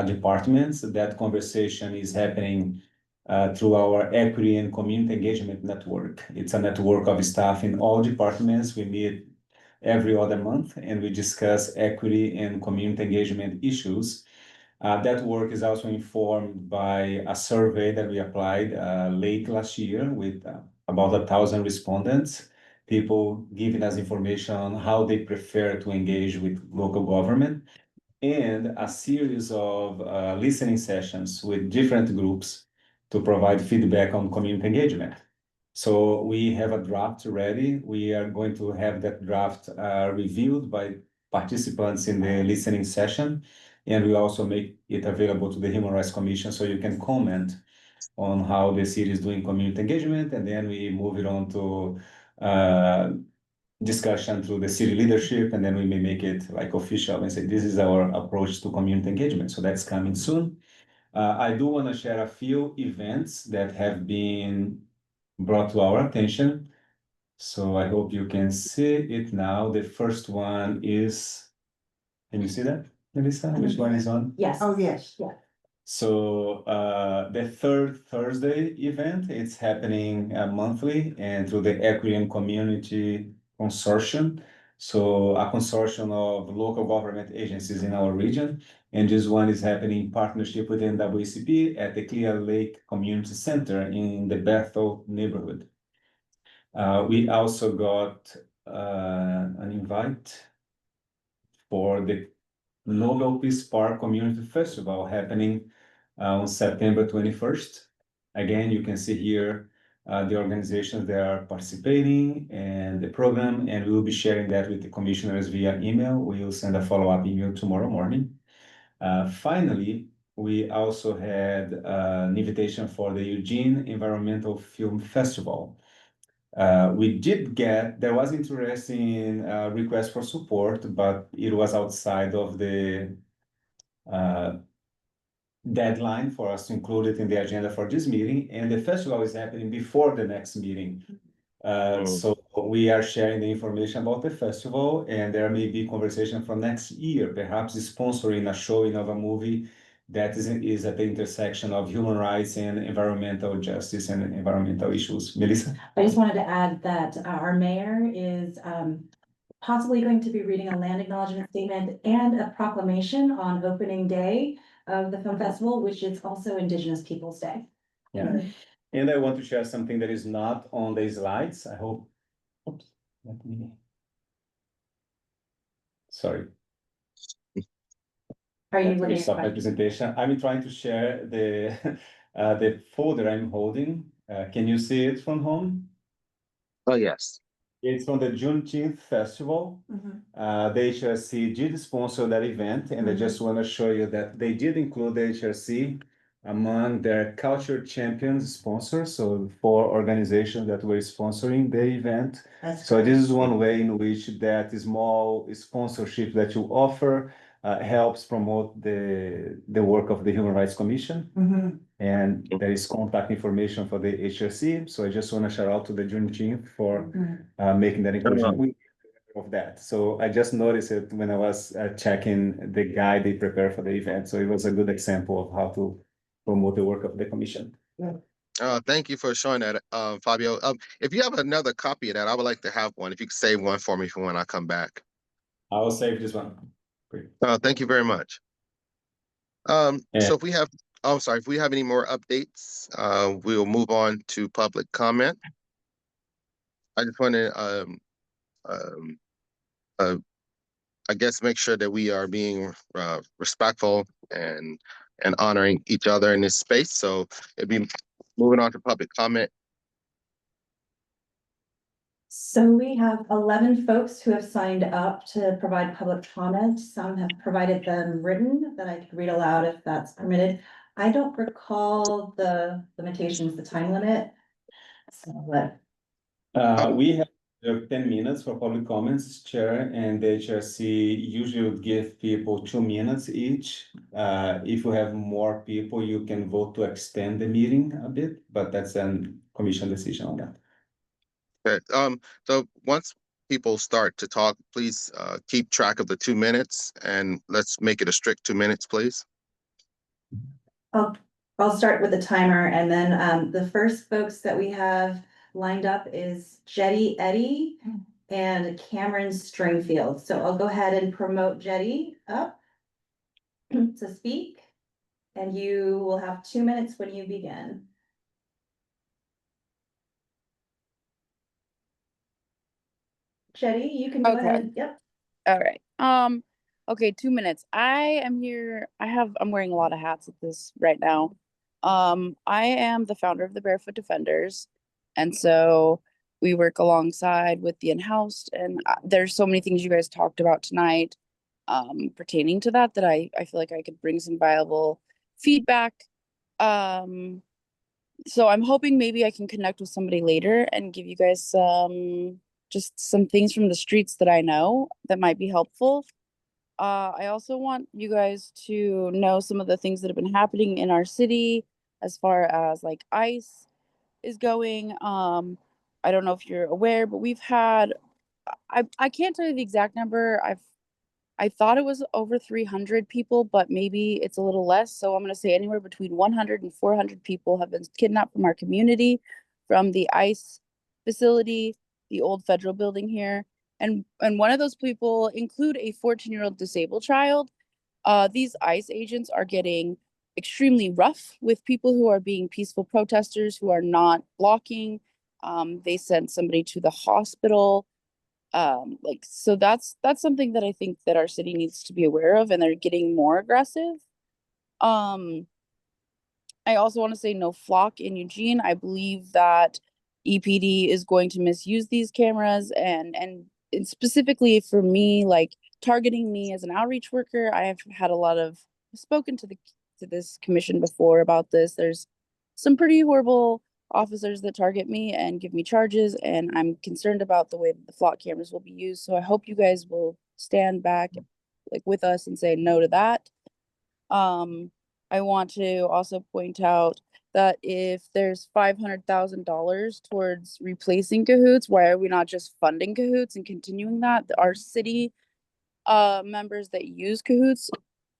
departments. That conversation is happening through our Equity and Community Engagement Network. It's a network of staff in all departments. We meet every other month and we discuss equity and community engagement issues. That work is also informed by a survey that we applied late last year with about 1,000 respondents, people giving us information on how they prefer to engage with local government, and a series of listening sessions with different groups to provide feedback on community engagement. So we have a draft ready. We are going to have that draft reviewed by participants in the listening session. And we also make it available to the Human Rights Commission so you can comment on how the city is doing community engagement. And then we move it on to discussion through the city leadership. And then we may make it like official and say, this is our approach to community engagement. So that's coming soon. I do want to share a few events that have been brought to our attention. So I hope you can see it now. The first one is, can you see that, Melissa? Which one is on? Yes. Oh, yes. Yeah. So the third Thursday event, it's happening monthly and through the Equity and Community Consortium. So a consortium of local government agencies in our region. And this one is happening in partnership with NAACP at the Clear Lake Community Center in the Bethel neighborhood. We also got an invite for the Nobel Peace Park Community Festival happening on September 21st. Again, you can see here the organizations that are participating and the program, and we will be sharing that with the commissioners via email. We will send a follow-up email tomorrow morning. Finally, we also had an invitation for the Eugene Environmental Film Festival. There was interest in request for support, but it was outside of the deadline for us to include it in the agenda for this meeting, and the festival is happening before the next meeting. So we are sharing the information about the festival, and there may be conversation for next year, perhaps sponsoring a showing of a movie that is at the intersection of human rights and environmental justice and environmental issues. Melissa? I just wanted to add that our mayor is possibly going to be reading a land acknowledgement statement and a proclamation on opening day of the film festival, which is also Indigenous Peoples' Day. Yeah, and I want to share something that is not on the slides. I hope. Oops, let me. Sorry. Are you Let me looking at stop my questions? presentation? I'm trying to share the folder I'm holding. Can you see it from home? Oh, yes. It's from the Juneteenth Festival. The HRC did sponsor that event, and I just want to show you that they did include the HRC among their culture champions sponsors. So 4 organizations that were sponsoring the event. So this is one way in which that small sponsorship that you offer helps promote the work of the Human Rights Commission. And there is contact information for the HRC. So I just want to shout out to the Juneteenth for making that inclusion of that. So I just noticed it when I was checking the guide they prepared for the event. So it was a good example of how to promote the work of the commission. Thank you for showing that, Fabio. If you have another copy of that, I would like to have one. If you could save one for me for when I come back. I will save this one. Great. Thank you very much. So if we have, oh, sorry, if we have any more updates, we'll move on to public comment. I just want to, I guess, make sure that we are being respectful and honoring each other in this space. So it'd be moving on to public comment. So we have 11 folks who have signed up to provide public comment. Some have provided them written that I could read aloud if that's permitted. I don't recall the limitations, the time limit. So what? We have 10 minutes for public comments, Chair, and the HRC usually would give people 2 minutes each. If you have more people, you can vote to extend the meeting a bit, but that's a commission decision on that. Okay. So once people start to talk, please keep track of the 2 minutes, and let's make it a strict 2 minutes, please. I'll start with the timer, and then the first folks that we have lined up is Jetty Eddy and Cameron Stringfield. So I'll go ahead and promote Jetty up to speak, and you will have 2 minutes when you begin. Jetty, you can go ahead. Yep. All right. Okay, 2 minutes. I am here. I'm wearing a lot of hats at this right now. I am the founder of the Barefoot Defenders. And so we work alongside with the Unhoused, and there's so many things you guys talked about tonight pertaining to that I feel like I could bring some viable feedback. So I'm hoping maybe I can connect with somebody later and give you guys just some things from the streets that I know that might be helpful. I also want you guys to know some of the things that have been happening in our city as far as like ICE is going. I don't know if you're aware, but we've had, I can't tell you the exact number. I thought it was over 300 people, but maybe it's a little less. So I'm going to say anywhere between 100 and 400 people have been kidnapped from our community, from the ICE facility, the old federal building here. And one of those people include a 14-year-old disabled child. These ICE agents are getting extremely rough with people who are being peaceful protesters, who are not blocking. They sent somebody to the hospital. So that's something that I think that our city needs to be aware of, and they're getting more aggressive. I also want to say no flock in Eugene. I believe that EPD is going to misuse these cameras and specifically for me, like targeting me as an outreach worker. I have had spoken to this commission before about this. There's some pretty horrible officers that target me and give me charges, and I'm concerned about the way that the flock cameras will be used. So I hope you guys will stand back like with us and say no to that. I want to also point out that if there's $500,000 towards replacing Cahoots, why are we not just funding Cahoots and continuing that? Our city members that use Cahoots,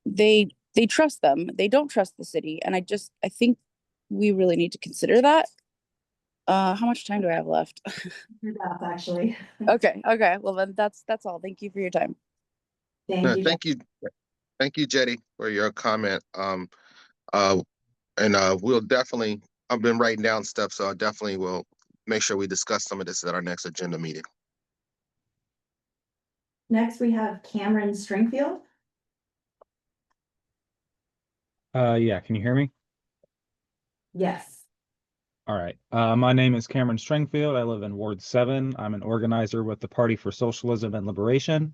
they they trust them. They don't trust the city. And I think we really need to consider that. How much time do I have left? Actually. Okay. Well, then that's all. Thank you for your time. Thank you, Jetty, for your comment. We'll definitely, I've been writing down stuff, so I definitely will make sure we discuss some of this at our next agenda meeting. Next, we have Cameron Stringfield. Yeah, can you hear me? Yes. All right. My name is Cameron Stringfield. I live in Ward 7. I'm an organizer with the Party for Socialism and Liberation.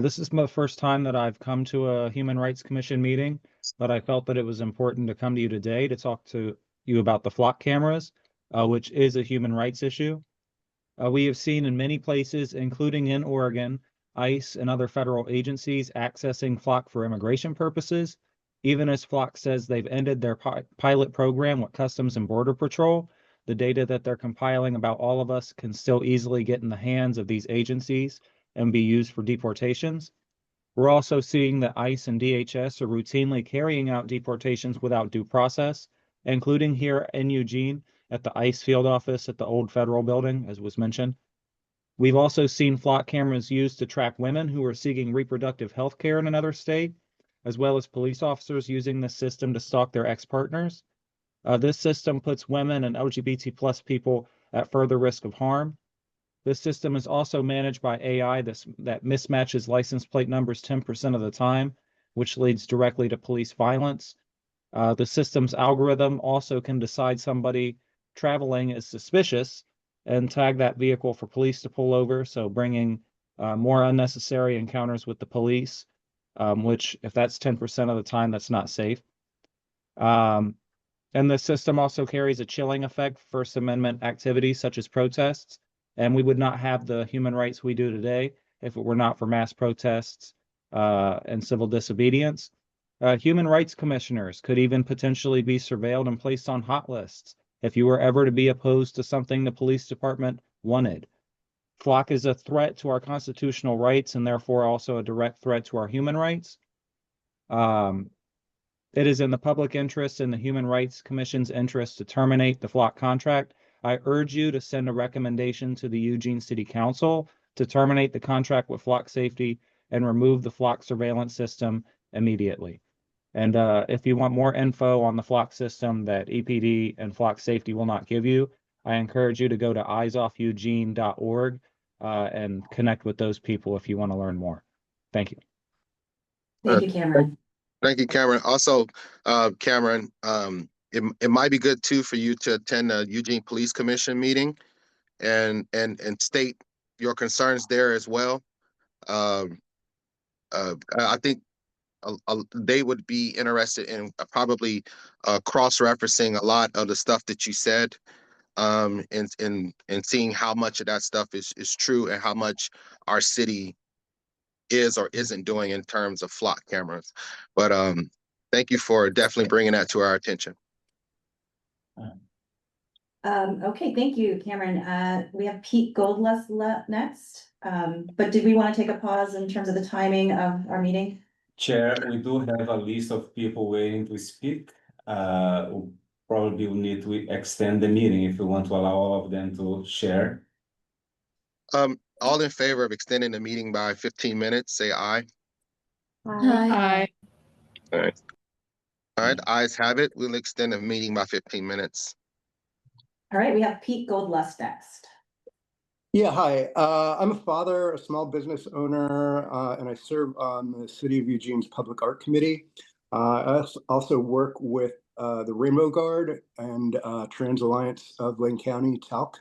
This is my first time that I've come to a Human Rights Commission meeting, but I felt that it was important to come to you today to talk to you about the flock cameras, which is a human rights issue. We have seen in many places, including in Oregon, ICE and other federal agencies accessing flock for immigration purposes. Even as Flock says they've ended their pilot program with Customs and Border Patrol, the data that they're compiling about all of us can still easily get in the hands of these agencies and be used for deportations. We're also seeing that ICE and DHS are routinely carrying out deportations without due process, including here in Eugene at the ICE field office at the old federal building, as was mentioned. We've also seen flock cameras used to track women who are seeking reproductive health care in another state, as well as police officers using this system to stalk their ex-partners. This system puts women and LGBT+ people at further risk of harm. This system is also managed by AI that mismatches license plate numbers 10% of the time, which leads directly to police violence. The system's algorithm also can decide somebody traveling is suspicious and tag that vehicle for police to pull over, so bringing more unnecessary encounters with the police. Which if that's 10% of the time, that's not safe. And the system also carries a chilling effect for First Amendment activities such as protests. And we would not have the human rights we do today if it were not for mass protests and civil disobedience. Human rights commissioners could even potentially be surveilled and placed on hot lists if you were ever to be opposed to something the police department wanted. Flock is a threat to our constitutional rights and therefore also a direct threat to our human rights. It is in the public interest and the Human Rights Commission's interest to terminate the Flock contract. I urge you to send a recommendation to the Eugene City Council to terminate the contract with Flock Safety and remove the Flock surveillance system immediately. And if you want more info on the Flock system that EPD and Flock Safety will not give you, I encourage you to go to eyesoffeugene.org and connect with those people if you want to learn more. Thank you. Thank you, Cameron. Thank you, Cameron. Also, Cameron, it might be good too for you to attend a Eugene Police Commission meeting and state your concerns there as well. I think they would be interested in probably cross-referencing a lot of the stuff that you said, and seeing how much of that stuff is true and how much our city is or isn't doing in terms of flock cameras. But thank you for definitely bringing that to our attention. Okay, thank you, Cameron. We have Pete Goldlust next. But did we want to take a pause in terms of the timing of our meeting? Chair, we do have a list of people waiting to speak. Probably will need to extend the meeting if we want to allow all of them to share. All in favor of extending the meeting by 15 minutes, say aye. Aye. All right. All right, ayes have it. We'll extend the meeting by 15 minutes. All right, we have Pete Goldlust next. Yeah, hi. I'm a father, a small business owner, and I serve on the City of Eugene's Public Art Committee. I also work with the Rainbow Guard and Trans Alliance of Lane County, TALC,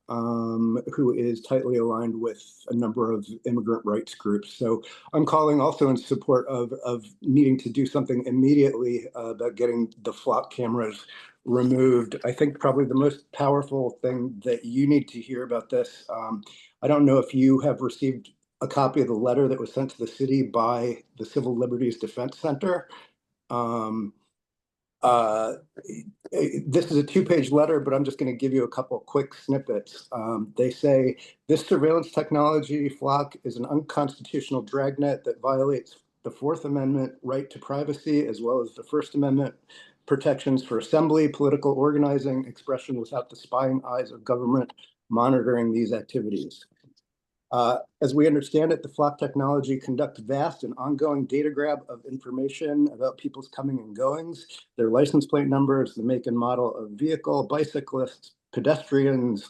who is tightly aligned with a number of immigrant rights groups. So I'm calling also in support of needing to do something immediately about getting the flock cameras removed. I think probably the most powerful thing that you need to hear about this, I don't know if you have received a copy of the letter that was sent to the city by the Civil Liberties Defense Center. This is a 2-page letter, but I'm just going to give you a couple quick snippets. They say, this surveillance technology, Flock, is an unconstitutional dragnet that violates the Fourth Amendment right to privacy, as well as the First Amendment protections for assembly, political organizing, expression without the spying eyes of government monitoring these activities. As we understand it, the Flock technology conducts vast and ongoing data grab of information about people's coming and goings, their license plate numbers, the make and model of vehicle, bicyclists, pedestrians,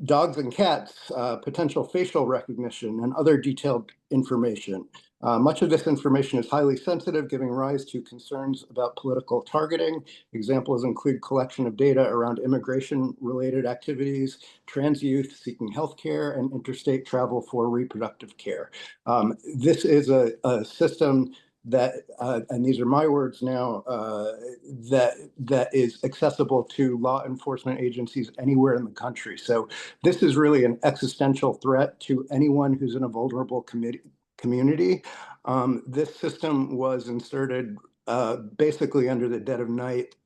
dogs and cats, potential facial recognition, and other detailed information. Much of this information is highly sensitive, giving rise to concerns about political targeting. Examples include collection of data around immigration-related activities, trans youth seeking healthcare, and interstate travel for reproductive care. This is a system that, and these are my words now, that is accessible to law enforcement agencies anywhere in the country. So this is really an existential threat to anyone who's in a vulnerable community. This system was inserted basically under the dead of night,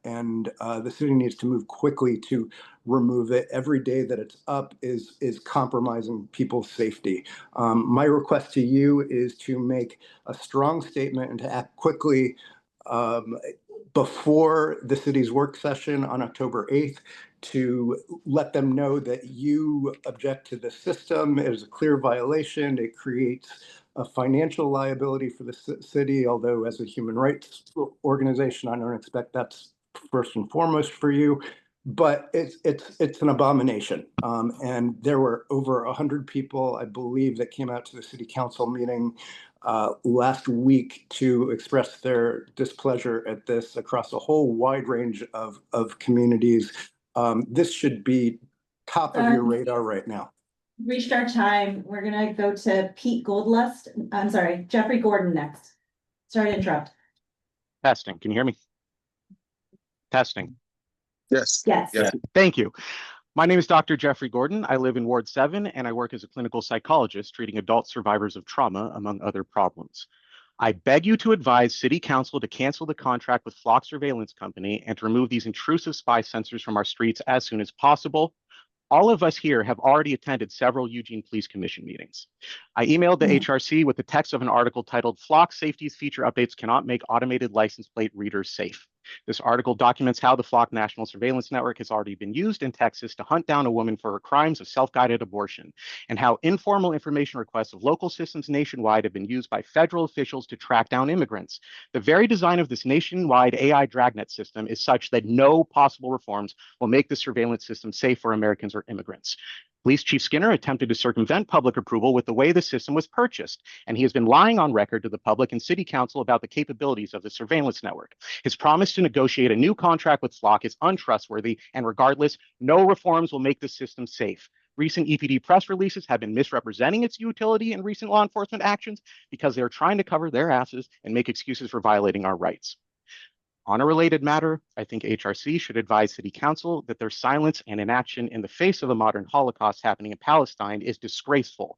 and the city needs to move quickly to remove it. Every day that it's up is compromising people's safety. My request to you is to make a strong statement and to act quickly before the city's work session on October 8th to let them know that you object to the system. It is a clear violation. It creates a financial liability for the city, although as a human rights organization, I don't expect that's first and foremost for you. But it's an abomination. And there were over 100 people, I believe, that came out to the city council meeting last week to express their displeasure at this across a whole wide range of communities. This should be top of your radar right now. Reached our time. We're gonna go to Jeffrey Gordon next. Sorry to interrupt. Testing. Can you hear me? Testing. Yes. Yes. Yes. Thank you. My name is Dr. Jeffrey Gordon. I live in Ward 7, and I work as a clinical psychologist treating adult survivors of trauma, among other problems. I beg you to advise City Council to cancel the contract with Flock Surveillance Company and to remove these intrusive spy sensors from our streets as soon as possible. All of us here have already attended several Eugene Police Commission meetings. I emailed the HRC with the text of an article titled "Flock Safety's Feature Updates Cannot Make Automated License Plate Readers Safe." This article documents how the Flock National Surveillance Network has already been used in Texas to hunt down a woman for her crimes of self-guided abortion, and how informal information requests of local systems nationwide have been used by federal officials to track down immigrants. The very design of this nationwide AI dragnet system is such that no possible reforms will make the surveillance system safe for Americans or immigrants. Police Chief Skinner attempted to circumvent public approval with the way the system was purchased, and he has been lying on record to the public and City Council about the capabilities of the surveillance network. His promise to negotiate a new contract with Flock is untrustworthy, and regardless, no reforms will make the system safe. Recent EPD press releases have been misrepresenting its utility in recent law enforcement actions because they're trying to cover their asses and make excuses for violating our rights. On a related matter, I think HRC should advise City Council that their silence and inaction in the face of a modern Holocaust happening in Palestine is disgraceful.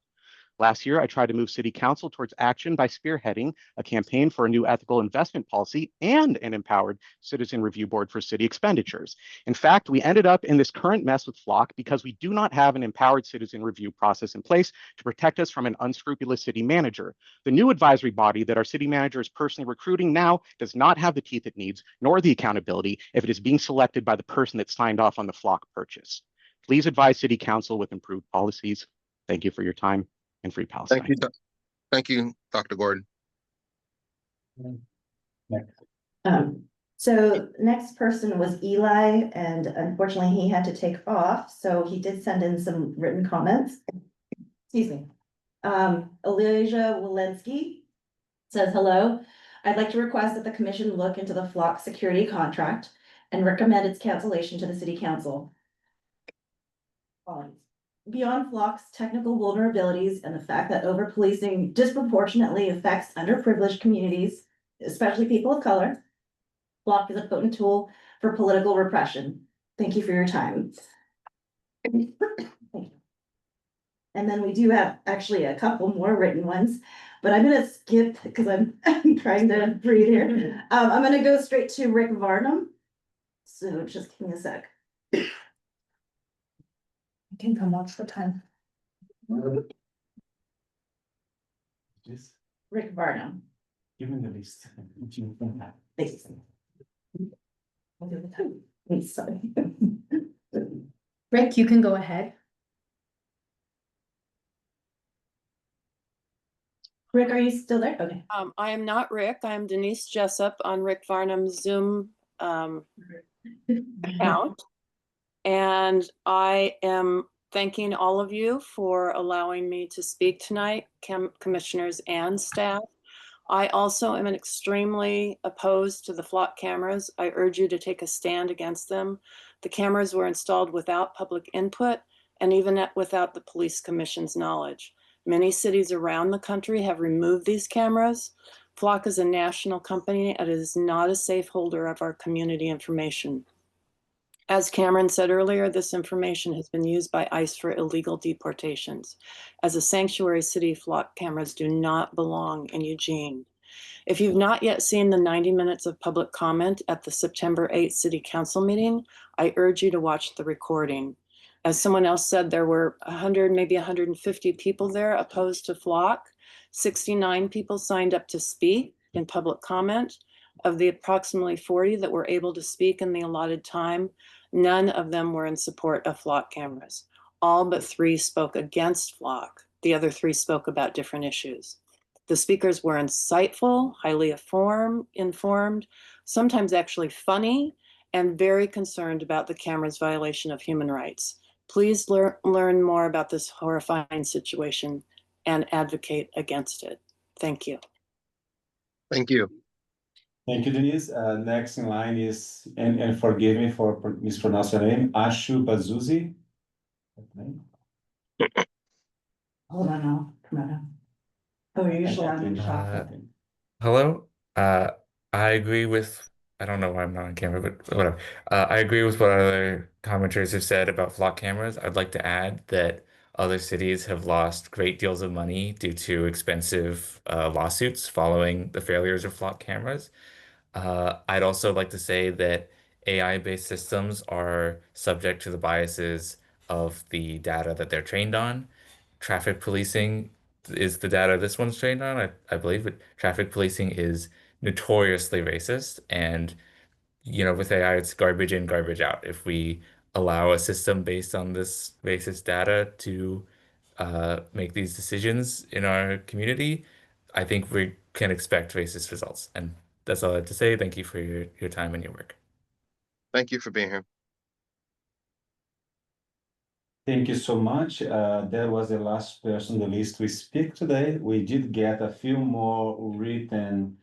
Last year, I tried to move City Council towards action by spearheading a campaign for a new ethical investment policy and an empowered citizen review board for city expenditures. In fact, we ended up in this current mess with Flock because we do not have an empowered citizen review process in place to protect us from an unscrupulous city manager. The new advisory body that our city manager is personally recruiting now does not have the teeth it needs, nor the accountability if it is being selected by the person that signed off on the Flock purchase. Please advise City Council with improved policies. Thank you for your time. And free Palestine. Thank you, Dr. Gordon. So next person was Eli, and unfortunately he had to take off, so he did send in some written comments. Excuse me. Elijah Walensky says, hello. I'd like to request that the commission look into the Flock security contract and recommend its cancellation to the City Council. Beyond Flock's technical vulnerabilities and the fact that over-policing disproportionately affects underprivileged communities, especially people of color, Flock is a potent tool for political repression. Thank you for your time. Thank you. And then we do have actually a couple more written ones, but I'm gonna skip because I'm trying to breathe here. I'm gonna go straight to Rick Varnum. So just give me a sec. You can come watch the time. Rick Varnum. Give me the list. Thanks. Sorry. Rick, you can go ahead. Rick, are you still there? Okay. I am not Rick. I am Denise Jessup on Rick Varnum's Zoom account. And I am thanking all of you for allowing me to speak tonight, commissioners and staff. I also am extremely opposed to the flock cameras. I urge you to take a stand against them. The cameras were installed without public input and even without the police commission's knowledge. Many cities around the country have removed these cameras. Flock is a national company and it is not a safe holder of our community information. As Cameron said earlier, this information has been used by ICE for illegal deportations. As a sanctuary city, flock cameras do not belong in Eugene. If you've not yet seen the 90 minutes of public comment at the September 8th City Council meeting, I urge you to watch the recording. As someone else said, there were 100, maybe 150 people there opposed to flock. 69 people signed up to speak in public comment. Of the approximately 40 that were able to speak in the allotted time, none of them were in support of flock cameras. All but 3 spoke against flock. The other 3 spoke about different issues. The speakers were insightful, highly informed, sometimes actually funny, and very concerned about the camera's violation of human rights. Please learn more about this horrifying situation and advocate against it. Thank you. Thank you. Thank you, Denise. Next in line is, and forgive me for mispronouncing your name, Ashu Bazuzi. Hold on now. Come on. Oh, you're usually on the top. Hello. I agree with, I don't know why I'm not on camera, but whatever. I agree with what other commenters have said about flock cameras. I'd like to add that other cities have lost great deals of money due to expensive lawsuits following the failures of flock cameras. I'd also like to say that AI-based systems are subject to the biases of the data that they're trained on. Traffic policing is the data this one's trained on, I believe, but traffic policing is notoriously racist. And, with AI, it's garbage in, garbage out. If we allow a system based on this racist data to make these decisions in our community, I think we can expect racist results. And that's all I have to say. Thank you for your time and your work. Thank you for being here. Thank you so much. That was the last person on the list to speak today. We did get a few more written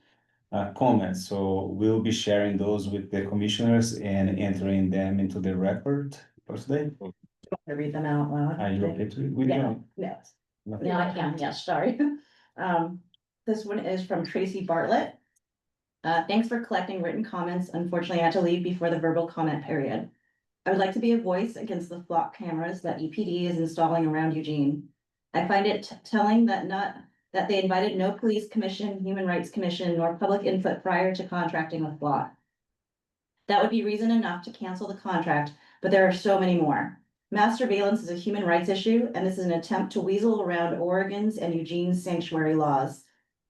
comments, so we'll be sharing those with the commissioners and entering them into the record for today. I read them out loud. Are you okay to read? Yeah, yes. No, I can, yes, sorry. This one is from Tracy Bartlett. Thanks for collecting written comments. Unfortunately, I had to leave before the verbal comment period. I would like to be a voice against the flock cameras that EPD is installing around Eugene. I find it telling that they invited no police commission, human rights commission, nor public input prior to contracting with flock. That would be reason enough to cancel the contract, but there are so many more. Mass surveillance is a human rights issue, and this is an attempt to weasel around Oregon's and Eugene's sanctuary laws.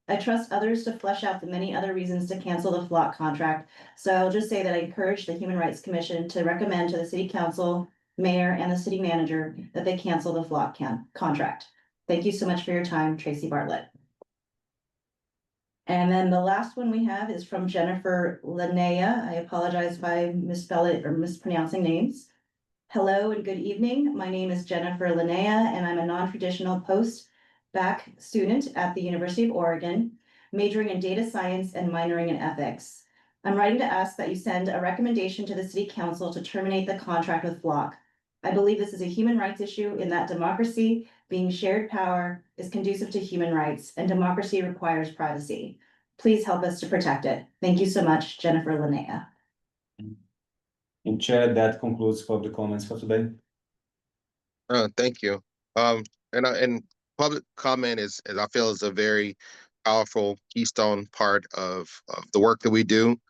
I trust others to flesh out the many other reasons to cancel the flock contract, so I'll just say that I encourage the Human Rights Commission to recommend to the City Council, Mayor, and the City Manager that they cancel the flock contract. Thank you so much for your time, Tracy Bartlett. And then the last one we have is from Jennifer Linnea. I apologize if I misspell it or mispronouncing names. Hello and good evening. My name is Jennifer Linnea, and I'm a non-traditional post-bac student at the University of Oregon, majoring in data science and minoring in ethics. I'm writing to ask that you send a recommendation to the City Council to terminate the contract with Flock. I believe this is a human rights issue in that democracy, being shared power, is conducive to human rights, and democracy requires privacy. Please help us to protect it. Thank you so much, Jennifer Linnea. And Chair, that concludes public comments for today. Thank you. And public comment is I feel is a very powerful keystone part of the work that we do.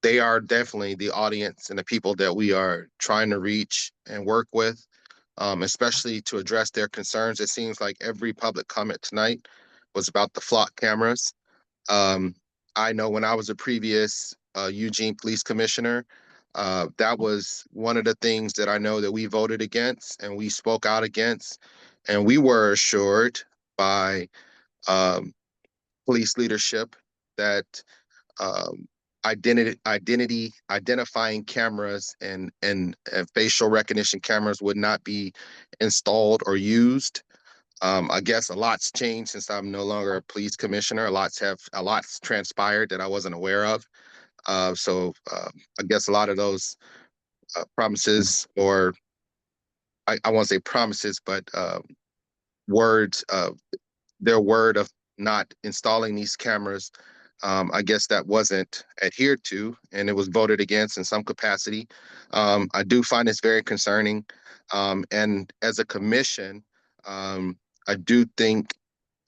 They are definitely the audience and the people that we are trying to reach and work with, especially to address their concerns. It seems like every public comment tonight was about the flock cameras. I know when I was a previous Eugene Police Commissioner, that was one of the things that I know that we voted against and we spoke out against. And we were assured by police leadership that identifying cameras and facial recognition cameras would not be installed or used. I guess a lot's changed since I'm no longer a police commissioner. A lot's transpired that I wasn't aware of. So I guess a lot of those promises, or I won't say promises, but words of their word of not installing these cameras, I guess that wasn't adhered to, and it was voted against in some capacity. I do find this very concerning. And as a commission, I do think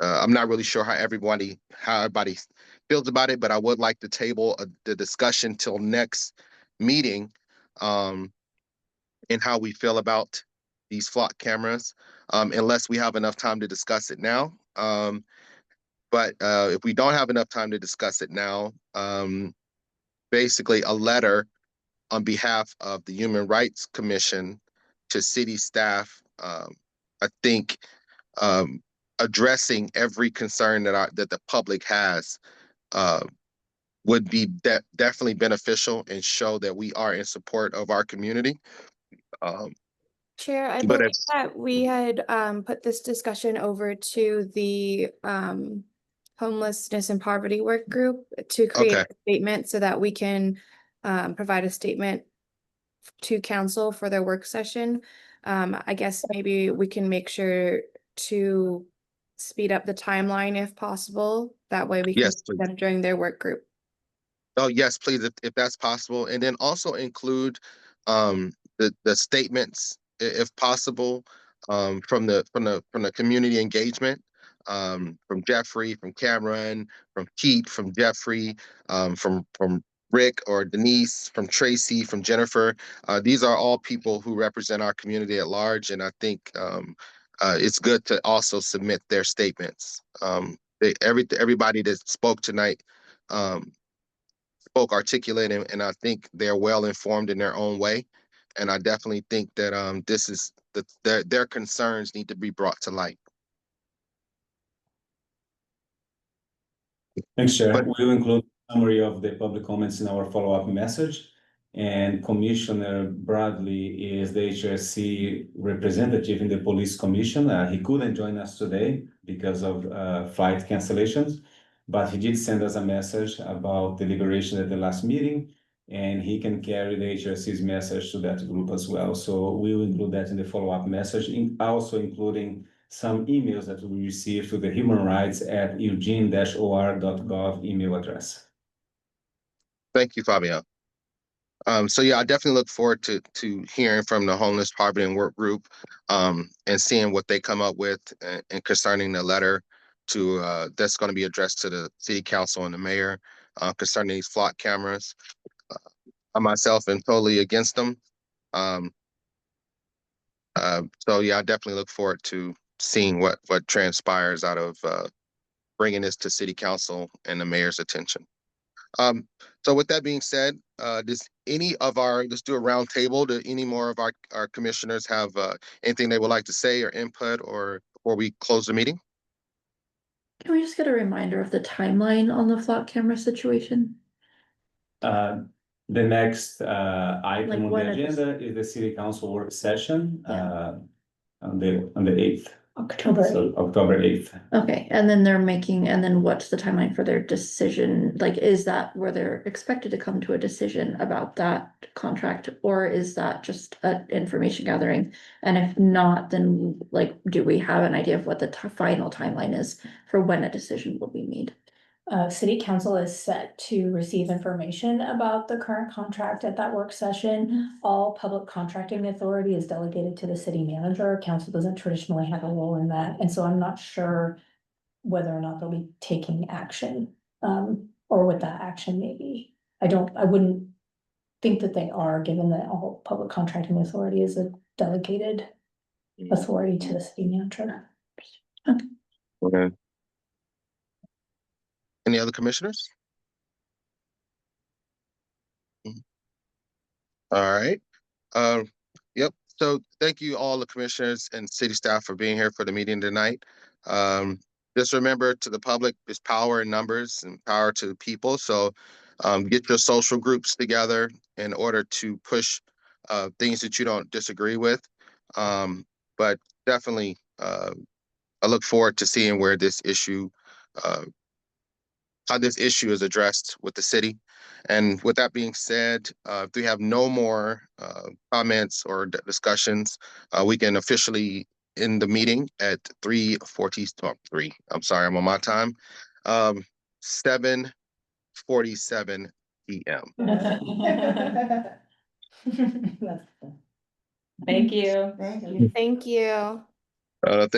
I'm not really sure how everybody feels about it, but I would like to table the discussion till next meeting, and how we feel about these flock cameras, unless we have enough time to discuss it now. But if we don't have enough time to discuss it now, basically a letter on behalf of the Human Rights Commission to city staff, I think addressing every concern that the public has would be definitely beneficial and show that we are in support of our community. Chair, I But believe that we had put this discussion over to the homelessness and poverty work group to create Okay. a statement so that we can provide a statement to council for their work session. I guess maybe we can make sure to speed up the timeline if possible. That way we can Yes, do them during their work group. Oh, yes, please, if that's possible. And then also include the statements, if possible, from the community engagement, from Jeffrey, from Cameron, from Keith, from Jeffrey, from Rick or Denise, from Tracy, from Jennifer. These are all people who represent our community at large, and I think it's good to also submit their statements. Everybody that spoke tonight spoke articulate, and I think they're well informed in their own way. And I definitely think that this is their concerns need to be brought to light. Thanks, Chair. We'll include a summary of the public comments in our follow-up message. And Commissioner Bradley is the HRC representative in the Police Commission. He couldn't join us today because of flight cancellations, but he did send us a message about deliberation at the last meeting, and he can carry the HRC's message to that group as well. So we will include that in the follow-up message, also including some emails that we received to the humanrights@eugene-or.gov email address. Thank you, Fabio. So yeah, I definitely look forward to hearing from the Homeless Poverty and Work Group, and seeing what they come up with and concerning the letter to that's going to be addressed to the city council and the mayor concerning these flock cameras. I myself am totally against them. So yeah, I definitely look forward to seeing what transpires out of bringing this to city council and the mayor's attention. So with that being said, let's do a round table. Do any more of our commissioners have anything they would like to say or input, or before we close the meeting? Can we just get a reminder of the timeline on the flock camera situation? The next item on when the it is- agenda is the city council work session on the 8th. October So October 8th. Okay, and then what's the timeline for their decision? Like, is that where they're expected to come to a decision about that contract, or is that just an information gathering? And if not, then do we have an idea of what the final timeline is for when a decision will be made? City council is set to receive information about the current contract at that work session. All public contracting authority is delegated to the city manager. Council doesn't traditionally have a role in that, and so I'm not sure whether or not they'll be taking action, or what that action may be. I wouldn't think that they are, given that all public contracting authority is a delegated authority to the city manager. Okay. Any other commissioners? All right. Yep. So thank you all the commissioners and city staff for being here for the meeting tonight. Just remember, to the public, there's power in numbers and power to the people. So get your social groups together in order to push things that you don't disagree with. But definitely, I look forward to seeing where this issue, how this issue is addressed with the city. And with that being said, if we have no more comments or discussions, we can officially end the meeting at 3:43. I'm sorry, I'm on my time. 7:47 p.m. Thank you. Thank you. Thank you. Thank